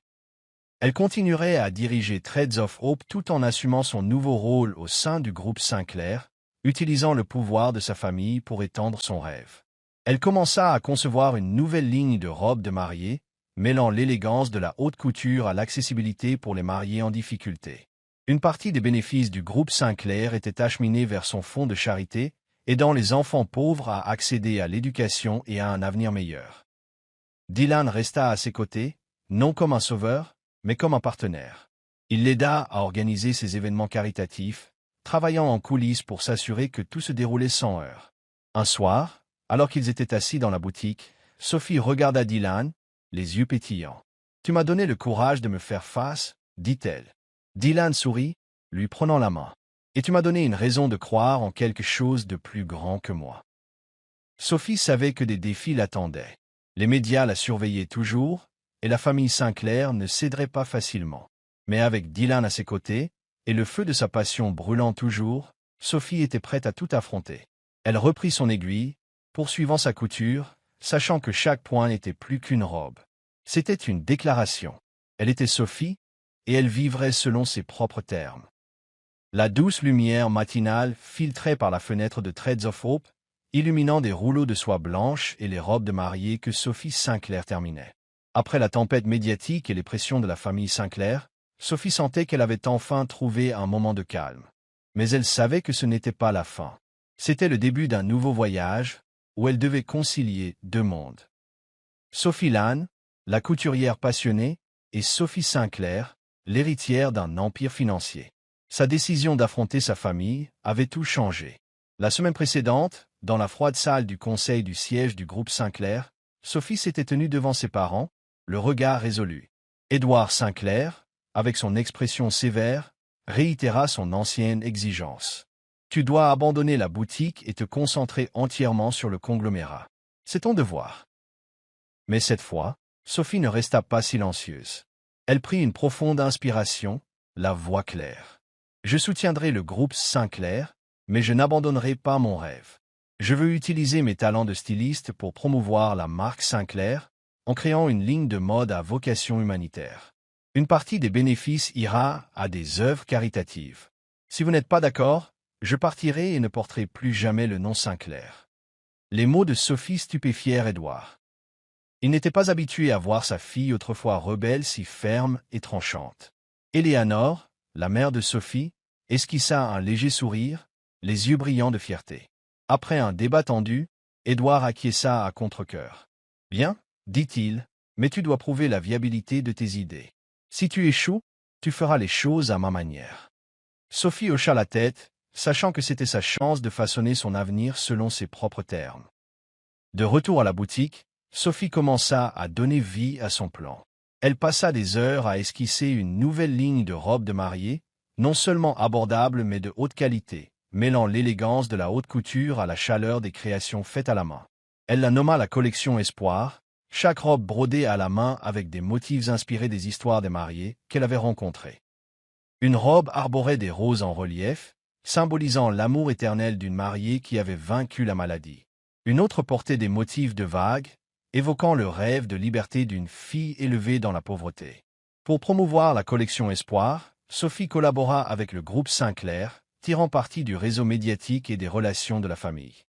Elle continuerait à diriger Threads of Hope tout en assumant son nouveau rôle au sein du groupe Sinclair, utilisant le pouvoir de sa famille pour étendre son rêve. Elle commença à concevoir une nouvelle ligne de robes de mariée, mêlant l'élégance de la haute couture à l'accessibilité pour les mariés en difficulté. Une partie des bénéfices du groupe Sinclair était acheminée vers son fonds de charité, aidant les enfants pauvres à accéder à l'éducation et à un avenir meilleur. Dylan resta à ses côtés, non comme un sauveur, mais comme un partenaire. Il l'aida à organiser ses événements caritatifs, travaillant en coulisses pour s'assurer que tout se déroulait sans heurts. Un soir, alors qu'ils étaient assis dans la boutique, Sophie regarda Dylan, les yeux pétillants. « Tu m'as donné le courage de me faire face, » dit-elle. Dylan sourit, lui prenant la main. « Et tu m'as donné une raison de croire en quelque chose de plus grand que moi. » Sophie savait que des défis l'attendaient. Les médias la surveillaient toujours, et la famille Sinclair ne céderait pas facilement. Mais avec Dylan à ses côtés, et le feu de sa passion brûlant toujours, Sophie était prête à tout affronter. Elle reprit son aiguille, poursuivant sa couture, sachant que chaque point n'était plus qu'une robe. C'était une déclaration. Elle était Sophie, et elle vivrait selon ses propres termes. La douce lumière matinale filtrait par la fenêtre de Threads of Hope, illuminant des rouleaux de soie blanche et les robes de mariée que Sophie Sinclair terminait. Après la tempête médiatique et les pressions de la famille Sinclair, Sophie sentait qu'elle avait enfin trouvé un moment de calme. Mais elle savait que ce n'était pas la fin. C'était le début d'un nouveau voyage, où elle devait concilier deux mondes. Sophie Lane, la couturière passionnée, et Sophie Sinclair, l'héritière d'un empire financier. Sa décision d'affronter sa famille avait tout changé. La semaine précédente, dans la froide salle du conseil du siège du groupe Sinclair, Sophie s'était tenue devant ses parents, le regard résolu. Édouard Sinclair, avec son expression sévère, réitéra son ancienne exigence. « Tu dois abandonner la boutique et te concentrer entièrement sur le conglomérat. C'est ton devoir. Mais cette fois, Sophie ne resta pas silencieuse. Elle prit une profonde inspiration, la voix claire. Je soutiendrai le groupe Sinclair, mais je n'abandonnerai pas mon rêve. Je veux utiliser mes talents de styliste pour promouvoir la marque Sinclair en créant une ligne de mode à vocation humanitaire. Une partie des bénéfices ira à des œuvres caritatives. Si vous n'êtes pas d'accord, je partirai et ne porterai plus jamais le nom Sinclair. Les mots de Sophie stupéfièrent Édouard. Il n'était pas habitué à voir sa fille autrefois rebelle si ferme et tranchante. Éléanore, la mère de Sophie, esquissa un léger sourire, les yeux brillants de fierté. Après un débat tendu, Édouard acquiesça à contre-cœur. « Bien, dit-il, mais tu dois prouver la viabilité de tes idées. Si tu échoues, tu feras les choses à ma manière. » Sophie hocha la tête, sachant que c'était sa chance de façonner son avenir selon ses propres termes. De retour à la boutique, Sophie commença à donner vie à son plan. Elle passa des heures à esquisser une nouvelle ligne de robes de mariée, non seulement abordable mais de haute qualité, mêlant l'élégance de la haute couture à la chaleur des créations faites à la main. Elle la nomma la collection Espoir, chaque robe brodée à la main avec des motifs inspirés des histoires des mariés qu'elle avait rencontrés. Une robe arborait des roses en relief, symbolisant l'amour éternel d'une mariée qui avait vaincu la maladie. Une autre portait des motifs de vagues, évoquant le rêve de liberté d'une fille élevée dans la pauvreté. Pour promouvoir la collection Espoir, Sophie collabora avec le groupe Sinclair, tirant parti du réseau médiatique et des relations de la famille.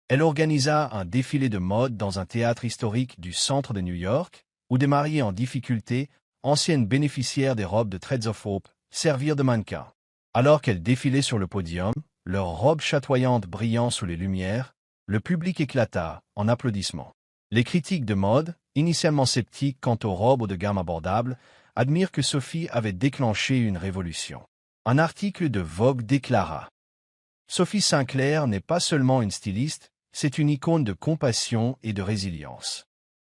Elle organisa un défilé de mode dans un théâtre historique du centre de New York, où des mariés en difficulté, anciennes bénéficiaires des robes de Threads of Hope, servirent de mannequins. Alors qu'elles défilaient sur le podium, leurs robes chatoyantes brillant sous les lumières, le public éclata en applaudissements. Les critiques de mode, initialement sceptiques quant aux robes haut de gamme abordables, admirent que Sophie avait déclenché une révolution. Un article de Vogue déclara « Sophie Sinclair n'est pas seulement une styliste, c'est une icône de compassion et de résilience. »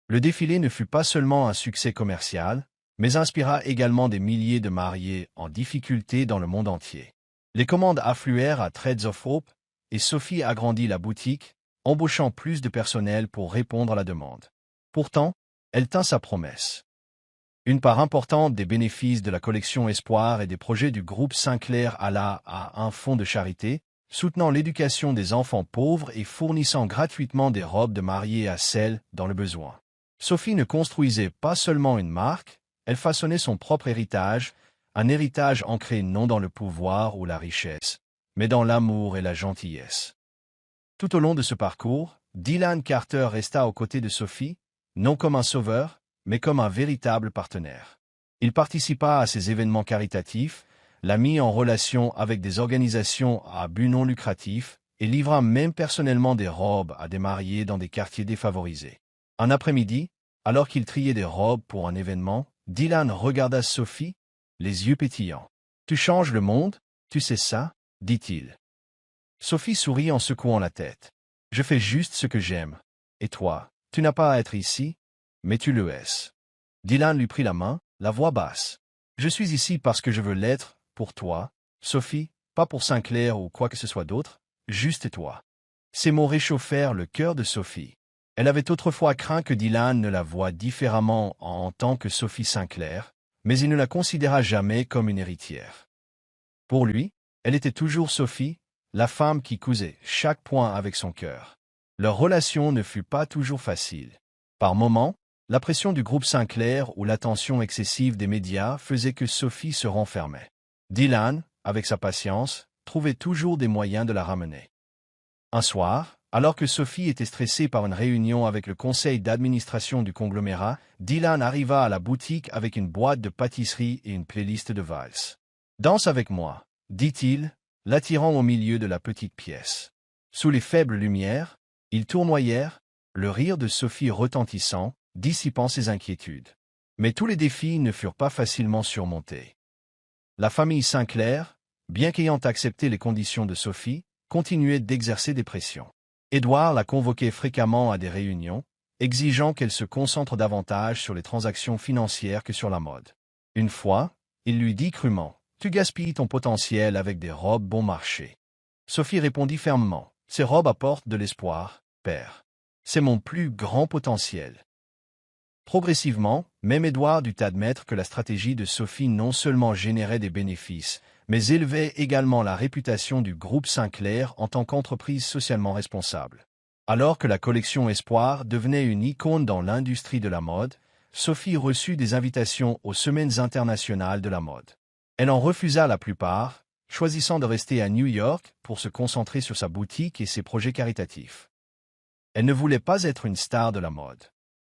Le défilé ne fut pas seulement un succès commercial, mais inspira également des milliers de mariés en difficulté dans le monde entier. Les commandes affluèrent à Threads of Hope, et Sophie agrandit la boutique, embauchant plus de personnel pour répondre à la demande. Pourtant, elle tint sa promesse. Une part importante des bénéfices de la collection Espoir et des projets du groupe Sinclair alla à un fonds de charité, soutenant l'éducation des enfants pauvres et fournissant gratuitement des robes de mariée à celles dans le besoin. Sophie ne construisait pas seulement une marque, elle façonnait son propre héritage, un héritage ancré non dans le pouvoir ou la richesse, mais dans l'amour et la gentillesse. Tout au long de ce parcours, Dylan Carter resta aux côtés de Sophie, non comme un sauveur, mais comme un véritable partenaire. Il participa à ces événements caritatifs, la mit en relation avec des organisations à but non lucratif et livra même personnellement des robes à des mariés dans des quartiers défavorisés. Un après-midi, alors qu'il triait des robes pour un événement, Dylan regarda Sophie, les yeux pétillants. « Tu changes le monde, tu sais ça ?» dit-il. Sophie sourit en secouant la tête. « Je fais juste ce que j'aime. Et toi, tu n'as pas à être ici, mais tu le es. » Dylan lui prit la main, la voix basse. « Je suis ici parce que je veux l'être, pour toi, Sophie, pas pour Sinclair ou quoi que ce soit d'autre, juste toi. » Ces mots réchauffèrent le cœur de Sophie. Elle avait autrefois craint que Dylan ne la voie différemment en tant que Sophie Sinclair, mais il ne la considéra jamais comme une héritière. Pour lui, elle était toujours Sophie, la femme qui cousait chaque point avec son cœur. Leur relation ne fut pas toujours facile. Par moments, la pression du groupe Sinclair ou l'attention excessive des médias faisait que Sophie se renfermait. Dylan, avec sa patience, trouvait toujours des moyens de la ramener. Un soir, alors que Sophie était stressée par une réunion avec le conseil d'administration du conglomérat, Dylan arriva à la boutique avec une boîte de pâtisserie et une playlist de valses. « Danse avec moi », dit-il, l'attirant au milieu de la petite pièce. Sous les faibles lumières, ils tournoyèrent, le rire de Sophie retentissant, dissipant ses inquiétudes. Mais tous les défis ne furent pas facilement surmontés. La famille Sinclair, bien qu'ayant accepté les conditions de Sophie, continuait d'exercer des pressions. Édouard la convoquait fréquemment à des réunions, exigeant qu'elle se concentre davantage sur les transactions financières que sur la mode. Une fois, il lui dit crûment « Tu gaspilles ton potentiel avec des robes bon marché. Sophie répondit fermement. Ces robes apportent de l'espoir, père. C'est mon plus grand potentiel. Progressivement, même Édouard dut admettre que la stratégie de Sophie non seulement générait des bénéfices, mais élevait également la réputation du groupe Sinclair en tant qu'entreprise socialement responsable. Alors que la collection Espoir devenait une icône dans l'industrie de la mode, Sophie reçut des invitations aux Semaines internationales de la mode. Elle en refusa la plupart, choisissant de rester à New York pour se concentrer sur sa boutique et ses projets caritatifs. Elle ne voulait pas être une star de la mode.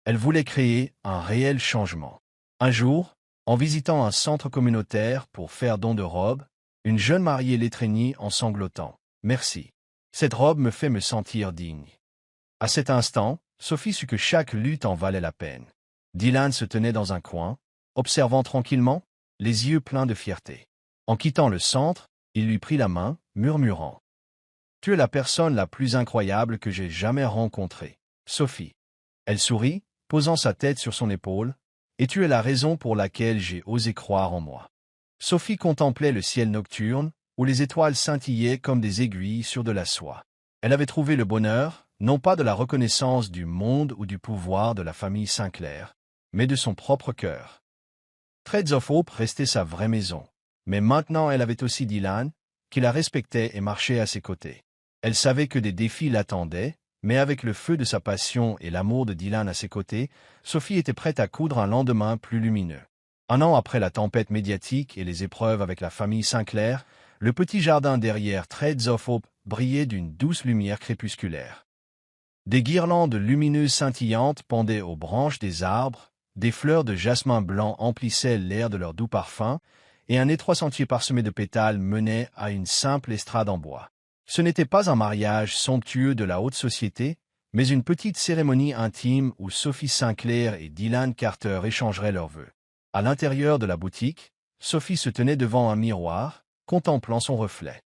Elle voulait créer un réel changement. Un jour, en visitant un centre communautaire pour faire don de robes, une jeune mariée l'étreignit en sanglotant. « Merci. Cette robe me fait me sentir digne. » À cet instant, Sophie sut que chaque lutte en valait la peine. Dylan se tenait dans un coin, observant tranquillement, les yeux pleins de fierté. En quittant le centre, il lui prit la main, murmurant. « Tu es la personne la plus incroyable que j'ai jamais rencontrée, Sophie. » Elle sourit, posant sa tête sur son épaule, « Et tu es la raison pour laquelle j'ai osé croire en moi. » Sophie contemplait le ciel nocturne, où les étoiles scintillaient comme des aiguilles sur de la soie. Elle avait trouvé le bonheur, non pas de la reconnaissance du monde ou du pouvoir de la famille Sinclair, mais de son propre cœur. Threads of Hope restait sa vraie maison, mais maintenant elle avait aussi Dylan, qui la respectait et marchait à ses côtés. Elle savait que des défis l'attendaient, mais avec le feu de sa passion et l'amour de Dylan à ses côtés, Sophie était prête à coudre un lendemain plus lumineux. Un an après la tempête médiatique et les épreuves avec la famille Sinclair, le petit jardin derrière Threads of Hope brillait d'une douce lumière crépusculaire. Des guirlandes lumineuses scintillantes pendaient aux branches des arbres, des fleurs de jasmin blanc emplissaient l'air de leur doux parfum, et un étroit sentier parsemé de pétales menait à une simple estrade en bois. Ce n'était pas un mariage somptueux de la haute société, mais une petite cérémonie intime où Sophie Sinclair et Dylan Carter échangeraient leurs vœux. À l'intérieur de la boutique, Sophie se tenait devant un miroir, contemplant son reflet.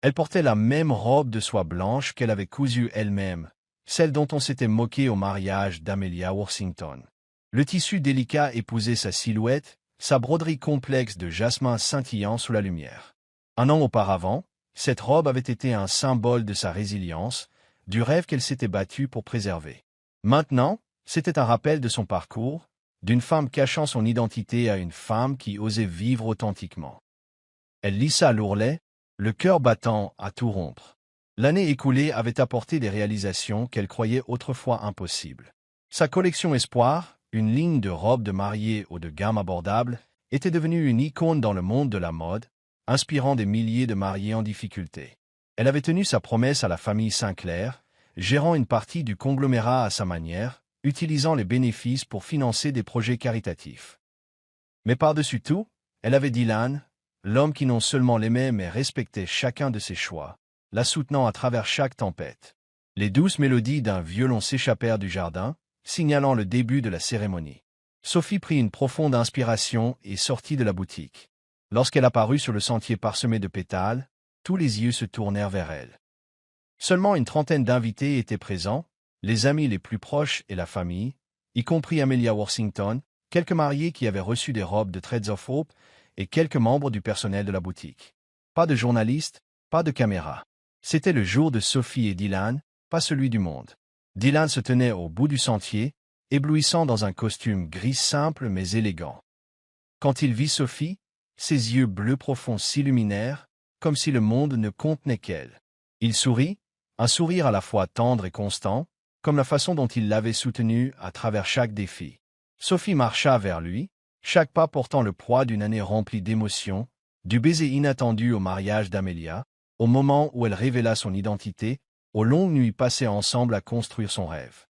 Elle portait la même robe de soie blanche qu'elle avait cousue elle-même, celle dont on s'était moqué au mariage d'Amelia Worthington. Le tissu délicat épousait sa silhouette, sa broderie complexe de jasmin scintillant sous la lumière. Un an auparavant, cette robe avait été un symbole de sa résilience, du rêve qu'elle s'était battue pour préserver. Maintenant, c'était un rappel de son parcours, d'une femme cachant son identité à une femme qui osait vivre authentiquement. Elle lissa l'ourlet, le cœur battant à tout rompre. L'année écoulée avait apporté des réalisations qu'elle croyait autrefois impossibles. Sa collection Espoir, une ligne de robes de mariée haut de gamme abordable, était devenue une icône dans le monde de la mode, inspirant des milliers de mariés en difficulté. Elle avait tenu sa promesse à la famille Sinclair, gérant une partie du conglomérat à sa manière, utilisant les bénéfices pour financer des projets caritatifs. Mais par-dessus tout, elle avait Dylan, l'homme qui non seulement l'aimait mais respectait chacun de ses choix, la soutenant à travers chaque tempête. Les douces mélodies d'un violon s'échappèrent du jardin, signalant le début de la cérémonie. Sophie prit une profonde inspiration et sortit de la boutique. Lorsqu'elle apparut sur le sentier parsemé de pétales, tous les yeux se tournèrent vers elle. Seulement une trentaine d'invités étaient présents, les amis les plus proches et la famille, y compris Amelia Worthington, quelques mariés qui avaient reçu des robes de Threads of Hope et quelques membres du personnel de la boutique. Pas de journalistes, pas de caméra. C'était le jour de Sophie et Dylan, pas celui du monde. Dylan se tenait au bout du sentier, éblouissant dans un costume gris simple mais élégant. Quand il vit Sophie, ses yeux bleus profonds s'illuminèrent, comme si le monde ne contenait qu'elle. Il sourit, un sourire à la fois tendre et constant, comme la façon dont il l'avait soutenue à travers chaque défi. Sophie marcha vers lui, chaque pas portant le poids d'une année remplie d'émotions, du baiser inattendu au mariage d'Amelia, au moment où elle révéla son identité, aux longues nuits passées ensemble à construire son rêve.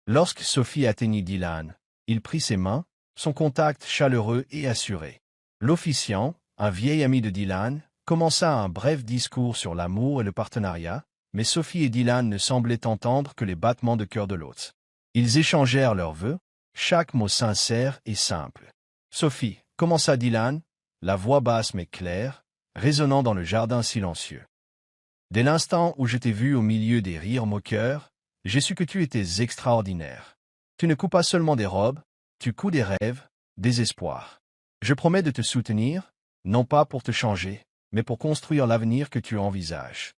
Lorsque Sophie atteignit Dylan, il prit ses mains, son contact chaleureux et assuré. L'officiant, un vieil ami de Dylan, commença un bref discours sur l'amour et le partenariat, mais Sophie et Dylan ne semblaient entendre que les battements de cœur de l'autre. Ils échangèrent leurs vœux, chaque mot sincère et simple. « Sophie, » commença Dylan, la voix basse mais claire, résonnant dans le jardin silencieux. « Dès l'instant où je t'ai vu au milieu des rires moqueurs, j'ai su que tu étais extraordinaire. Tu ne couds pas seulement des robes, tu couds des rêves, des espoirs. Je promets de te soutenir, non pas pour te changer, mais pour construire l'avenir que tu envisages.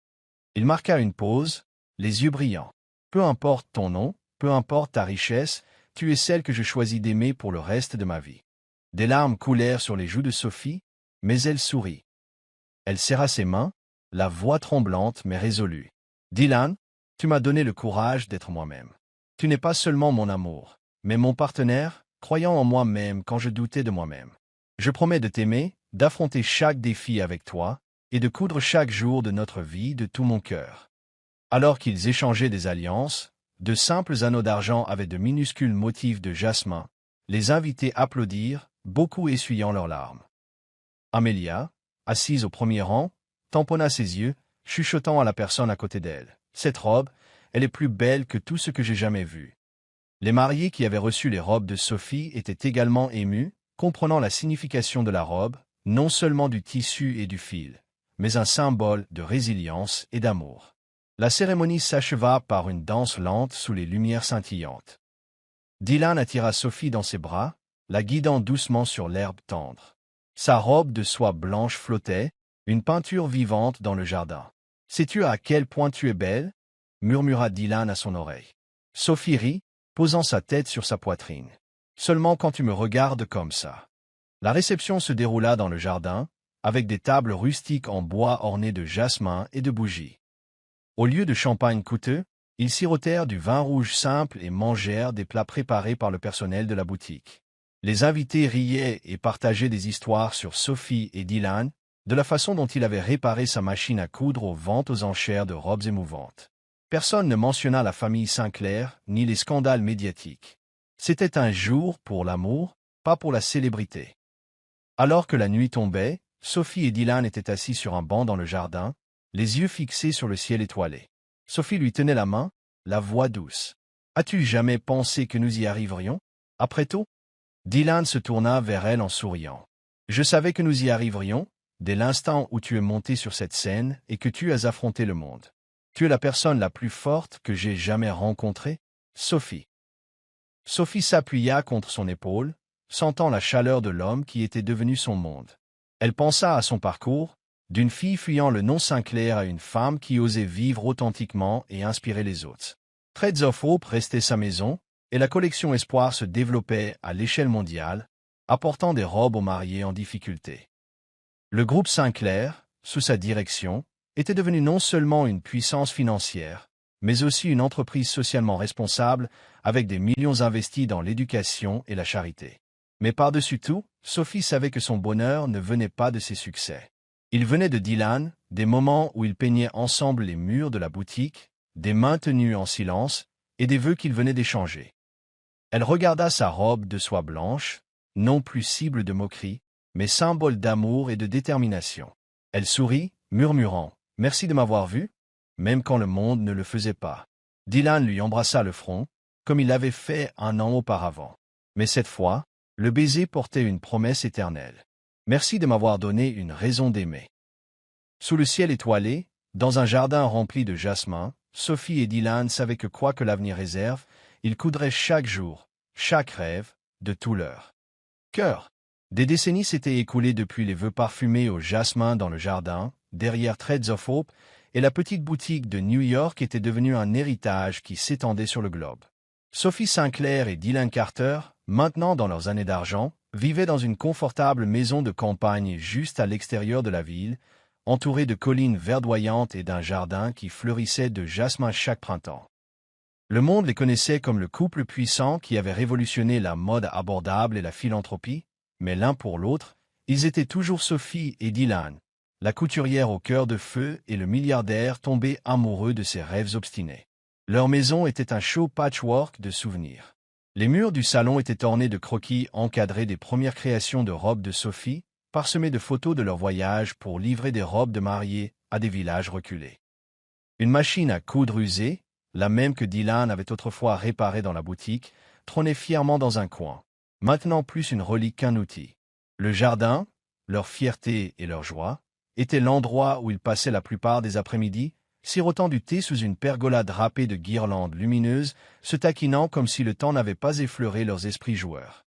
Il marqua une pause, les yeux brillants. Peu importe ton nom, peu importe ta richesse, tu es celle que je choisis d'aimer pour le reste de ma vie. Des larmes coulèrent sur les joues de Sophie, mais elle sourit. Elle serra ses mains, la voix tremblante mais résolue. Dylan, tu m'as donné le courage d'être moi-même. Tu n'es pas seulement mon amour, mais mon partenaire, croyant en moi-même quand je doutais de moi-même. Je promets de t'aimer, d'affronter chaque défi avec toi, et de coudre chaque jour de notre vie de tout mon cœur. Alors qu'ils échangeaient des alliances, de simples anneaux d'argent avec de minuscules motifs de jasmin, les invités applaudirent, beaucoup essuyant leurs larmes. Amelia, assise au premier rang, tamponna ses yeux, chuchotant à la personne à côté d'elle. Cette robe, elle est plus belle que tout ce que j'ai jamais vu. Les mariés qui avaient reçu les robes de Sophie étaient également émus, comprenant la signification de la robe, non seulement du tissu et du fil, mais un symbole de résilience et d'amour. La cérémonie s'acheva par une danse lente sous les lumières scintillantes. Dylan attira Sophie dans ses bras, la guidant doucement sur l'herbe tendre. Sa robe de soie blanche flottait, une peinture vivante dans le jardin. « Sais-tu à quel point tu es belle ?» murmura Dylan à son oreille. Sophie rit, posant sa tête sur sa poitrine. « Seulement quand tu me regardes comme ça. » La réception se déroula dans le jardin, avec des tables rustiques en bois ornées de jasmin et de bougies. Au lieu de champagne coûteux, ils sirotèrent du vin rouge simple et mangèrent des plats préparés par le personnel de la boutique. Les invités riaient et partageaient des histoires sur Sophie et Dylan, de la façon dont il avait réparé sa machine à coudre aux ventes aux enchères de robes émouvantes. Personne ne mentionna la famille Sinclair ni les scandales médiatiques. C'était un jour pour l'amour, pas pour la célébrité. Alors que la nuit tombait, Sophie et Dylan étaient assis sur un banc dans le jardin, les yeux fixés sur le ciel étoilé. Sophie lui tenait la main, la voix douce. « As-tu jamais pensé que nous y arriverions, après tout ?» Dylan se tourna vers elle en souriant. « Je savais que nous y arriverions, dès l'instant où tu es montée sur cette scène et que tu as affronté le monde. Tu es la personne la plus forte que j'ai jamais rencontrée, Sophie. » Sophie s'appuya contre son épaule, sentant la chaleur de l'homme qui était devenu son monde. Elle pensa à son parcours, d'une fille fuyant le nom Sinclair à une femme qui osait vivre authentiquement et inspirer les autres. Threads of Hope restait sa maison, et la collection Espoir se développait à l'échelle mondiale, apportant des robes aux mariés en difficulté. Le groupe Sinclair, sous sa direction, était devenu non seulement une puissance financière, mais aussi une entreprise socialement responsable avec des millions investis dans l'éducation et la charité. Mais par-dessus tout, Sophie savait que son bonheur ne venait pas de ses succès. Il venait de Dylan, des moments où ils peignaient ensemble les murs de la boutique, des mains tenues en silence, et des vœux qu'ils venaient d'échanger. Elle regarda sa robe de soie blanche, non plus cible de moquerie, mais symbole d'amour et de détermination. Elle sourit, murmurant « Merci de m'avoir vu », même quand le monde ne le faisait pas. Dylan lui embrassa le front, comme il l'avait fait un an auparavant. Mais cette fois, le baiser portait une promesse éternelle. « Merci de m'avoir donné une raison d'aimer. » Sous le ciel étoilé, dans un jardin rempli de jasmin, Sophie et Dylan savaient que quoi que l'avenir réserve, ils coudraient chaque jour, chaque rêve, de tout leur cœur. Des décennies s'étaient écoulées depuis les vœux parfumés au jasmin dans le jardin, derrière Threads of Hope, et la petite boutique de New York était devenue un héritage qui s'étendait sur le globe. Sophie Sinclair et Dylan Carter, maintenant dans leurs années d'argent, vivaient dans une confortable maison de campagne juste à l'extérieur de la ville, entourée de collines verdoyantes et d'un jardin qui fleurissait de jasmin chaque printemps. Le monde les connaissait comme le couple puissant qui avait révolutionné la mode abordable et la philanthropie, mais l'un pour l'autre, ils étaient toujours Sophie et Dylan, la couturière au cœur de feu et le milliardaire tombé amoureux de ses rêves obstinés. Leur maison était un chaud patchwork de souvenirs. Les murs du salon étaient ornés de croquis encadrés des premières créations de robes de Sophie, parsemés de photos de leur voyage pour livrer des robes de mariée à des villages reculés. Une machine à coudre usée, la même que Dylan avait autrefois réparée dans la boutique, trônait fièrement dans un coin, maintenant plus une relique qu'un outil. Le jardin, leur fierté et leur joie, était l'endroit où ils passaient la plupart des après-midi, sirotant du thé sous une pergola drapée de guirlandes lumineuses, se taquinant comme si le temps n'avait pas effleuré leurs esprits joueurs.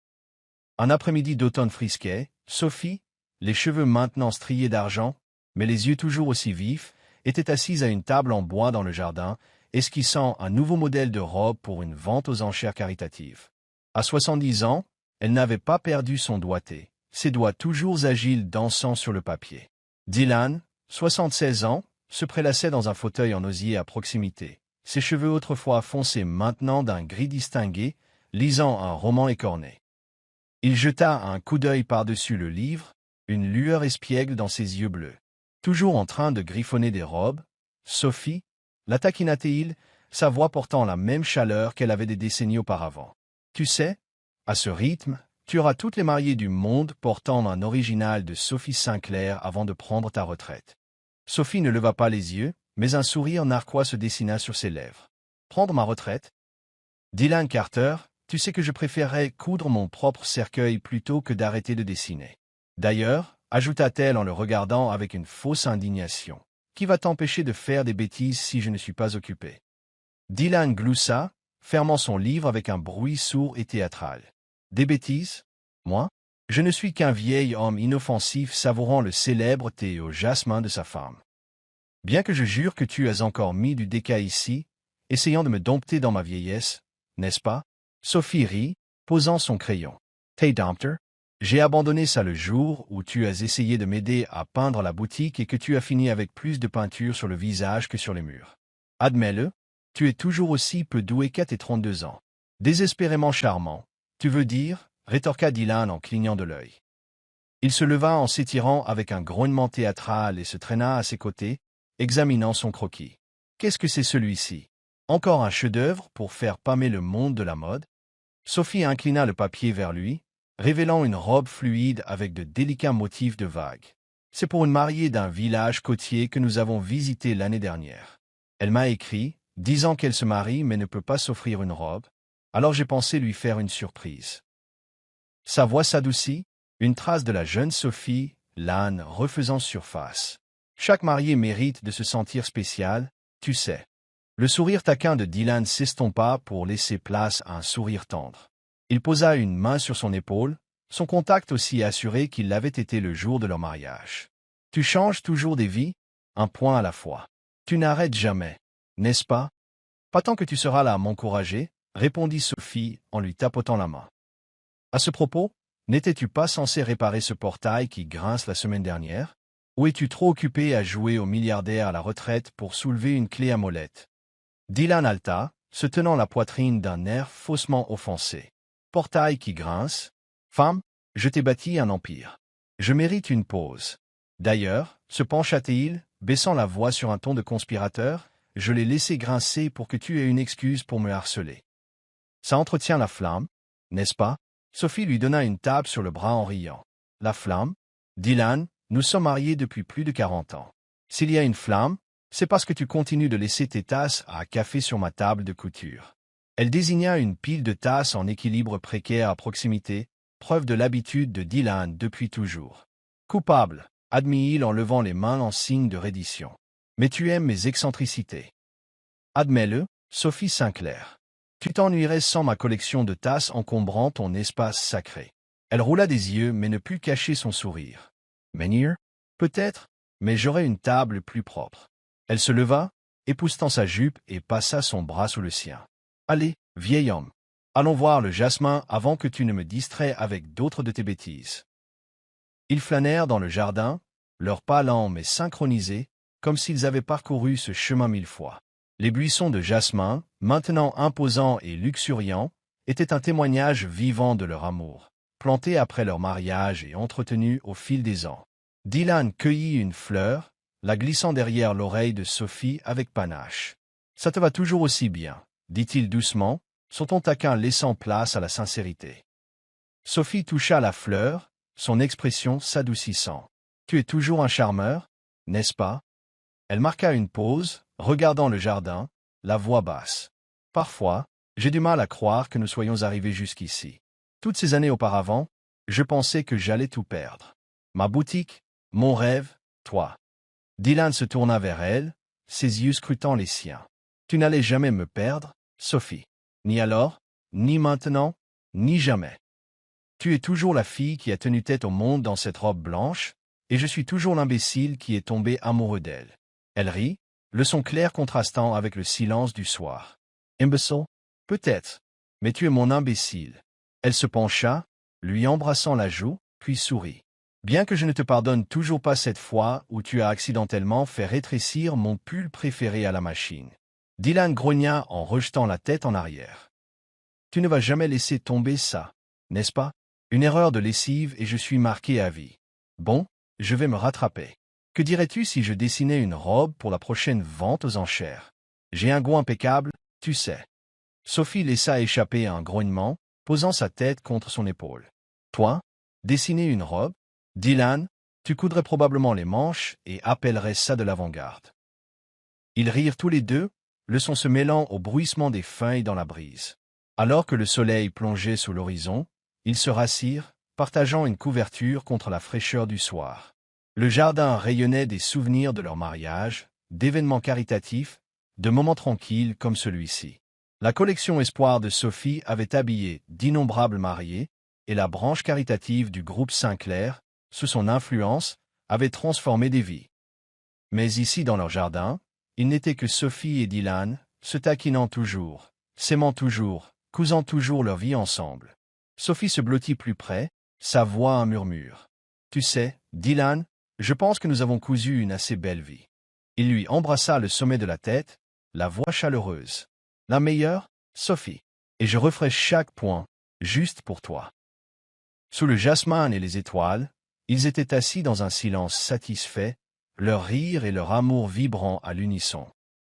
Un après-midi d'automne frisquet, Sophie, les cheveux maintenant striés d'argent, mais les yeux toujours aussi vifs, était assise à une table en bois dans le jardin, esquissant un nouveau modèle de robe pour une vente aux enchères caritatives. À 70 ans, elle n'avait pas perdu son doigté, ses doigts toujours agiles dansant sur le papier. Dylan, 76 ans, se prélassait dans un fauteuil en osier à proximité, ses cheveux autrefois foncés maintenant d'un gris distingué, lisant un roman écorné. Il jeta un coup d'œil par-dessus le livre, une lueur espiègle dans ses yeux bleus. Toujours en train de griffonner des robes, Sophie, la taquina-t-il, sa voix portant la même chaleur qu'elle avait des décennies auparavant. Tu sais, à ce rythme, tu auras toutes les mariées du monde portant un original de Sophie Sinclair avant de prendre ta retraite. Sophie ne leva pas les yeux, mais un sourire narquois se dessina sur ses lèvres. Prendre ma retraite? Dylan Carter, tu sais que je préférerais coudre mon propre cercueil plutôt que d'arrêter de dessiner. D'ailleurs, ajouta-t-elle en le regardant avec une fausse indignation, qui va t'empêcher de faire des bêtises si je ne suis pas occupé? Dylan gloussa, fermant son livre avec un bruit sourd et théâtral. Des bêtises? Moi? Je ne suis qu'un vieil homme inoffensif savourant le célèbre thé au jasmin de sa femme. Bien que je jure que tu as encore mis du déca ici, essayant de me dompter dans ma vieillesse, n'est-ce pas? Sophie rit, posant son crayon. T'es dompteur? J'ai abandonné ça le jour où tu as essayé de m'aider à peindre la boutique et que tu as fini avec plus de peinture sur le visage que sur les murs. Admets-le, tu es toujours aussi peu doué qu'à tes 32 ans. Désespérément charmant, tu veux dire? Rétorqua Dylan en clignant de l'œil. Il se leva en s'étirant avec un grognement théâtral et se traîna à ses côtés, examinant son croquis. Qu'est-ce que c'est celui-ci? Encore un chef-d'œuvre pour faire pâmer le monde de la mode? Sophie inclina le papier vers lui, révélant une robe fluide avec de délicats motifs de vagues. C'est pour une mariée d'un village côtier que nous avons visité l'année dernière. Elle m'a écrit, disant qu'elle se marie mais ne peut pas s'offrir une robe, alors j'ai pensé lui faire une surprise. Sa voix s'adoucit, une trace de la jeune Sophie, l'âne refaisant surface. Chaque marié mérite de se sentir spécial, tu sais. Le sourire taquin de Dylan s'estompa pour laisser place à un sourire tendre. Il posa une main sur son épaule, son contact aussi assuré qu'il l'avait été le jour de leur mariage. Tu changes toujours des vies, un point à la fois. Tu n'arrêtes jamais, n'est-ce pas? Pas tant que tu seras là à m'encourager, répondit Sophie en lui tapotant la main. À ce propos, n'étais-tu pas censé réparer ce portail qui grince la semaine dernière? Ou es-tu trop occupé à jouer au milliardaire à la retraite pour soulever une clé à molette? Dylan halta, se tenant la poitrine d'un air faussement offensé. Portail qui grince? Femme, je t'ai bâti un empire. Je mérite une pause. D'ailleurs, se pencha-t-il, baissant la voix sur un ton de conspirateur, je l'ai laissé grincer pour que tu aies une excuse pour me harceler. Ça entretient la flamme, n'est-ce pas? Sophie lui donna une tape sur le bras en riant. La flamme? Dylan, nous sommes mariés depuis plus de 40 ans. S'il y a une flamme, c'est parce que tu continues de laisser tes tasses à café sur ma table de couture. Elle désigna une pile de tasses en équilibre précaire à proximité, preuve de l'habitude de Dylan depuis toujours. Coupable, admit-il en levant les mains en signe de reddition. Mais tu aimes mes excentricités. Admets-le, Sophie Sinclair. Tu t'ennuierais sans ma collection de tasses encombrant ton espace sacré. Elle roula des yeux mais ne put cacher son sourire. Menhir? Peut-être, mais j'aurais une table plus propre. Elle se leva, époussetant sa jupe et passa son bras sous le sien. Allez, vieil homme. Allons voir le jasmin avant que tu ne me distrais avec d'autres de tes bêtises. Ils flânèrent dans le jardin, leurs pas lents mais synchronisés, comme s'ils avaient parcouru ce chemin 1000 fois. Les buissons de jasmin, maintenant imposants et luxuriants, étaient un témoignage vivant de leur amour, plantés après leur mariage et entretenus au fil des ans. Dylan cueillit une fleur, la glissant derrière l'oreille de Sophie avec panache. « Ça te va toujours aussi bien, » dit-il doucement, son ton taquin laissant place à la sincérité. Sophie toucha la fleur, son expression s'adoucissant. « Tu es toujours un charmeur, n'est-ce pas ?» Elle marqua une pause, regardant le jardin, la voix basse. « Parfois, j'ai du mal à croire que nous soyons arrivés jusqu'ici. Toutes ces années auparavant, je pensais que j'allais tout perdre. Ma boutique, mon rêve, toi. » Dylan se tourna vers elle, ses yeux scrutant les siens. « Tu n'allais jamais me perdre, Sophie. Ni alors, ni maintenant, ni jamais. Tu es toujours la fille qui a tenu tête au monde dans cette robe blanche, et je suis toujours l'imbécile qui est tombé amoureux d'elle. Elle rit, le son clair contrastant avec le silence du soir. Imbécile? Peut-être. Mais tu es mon imbécile. Elle se pencha, lui embrassant la joue, puis sourit. Bien que je ne te pardonne toujours pas cette fois où tu as accidentellement fait rétrécir mon pull préféré à la machine. Dylan grogna en rejetant la tête en arrière. Tu ne vas jamais laisser tomber ça, n'est-ce pas? Une erreur de lessive et je suis marqué à vie. Bon, je vais me rattraper. Que dirais-tu si je dessinais une robe pour la prochaine vente aux enchères? J'ai un goût impeccable, tu sais. Sophie laissa échapper un grognement, posant sa tête contre son épaule. Toi, dessiner une robe? Dylan, tu coudrais probablement les manches et appellerais ça de l'avant-garde. Ils rirent tous les deux, le son se mêlant au bruissement des feuilles dans la brise. Alors que le soleil plongeait sous l'horizon, ils se rassirent, partageant une couverture contre la fraîcheur du soir. Le jardin rayonnait des souvenirs de leur mariage, d'événements caritatifs, de moments tranquilles comme celui-ci. La collection Espoir de Sophie avait habillé d'innombrables mariés, et la branche caritative du groupe Sinclair, sous son influence, avait transformé des vies. Mais ici dans leur jardin, ils n'étaient que Sophie et Dylan, se taquinant toujours, s'aimant toujours, cousant toujours leur vie ensemble. Sophie se blottit plus près, sa voix un murmure. Tu sais, Dylan, je pense que nous avons cousu une assez belle vie. Il lui embrassa le sommet de la tête, la voix chaleureuse. La meilleure, Sophie. Et je referai chaque point, juste pour toi. Sous le jasmin et les étoiles, ils étaient assis dans un silence satisfait, leur rire et leur amour vibrant à l'unisson.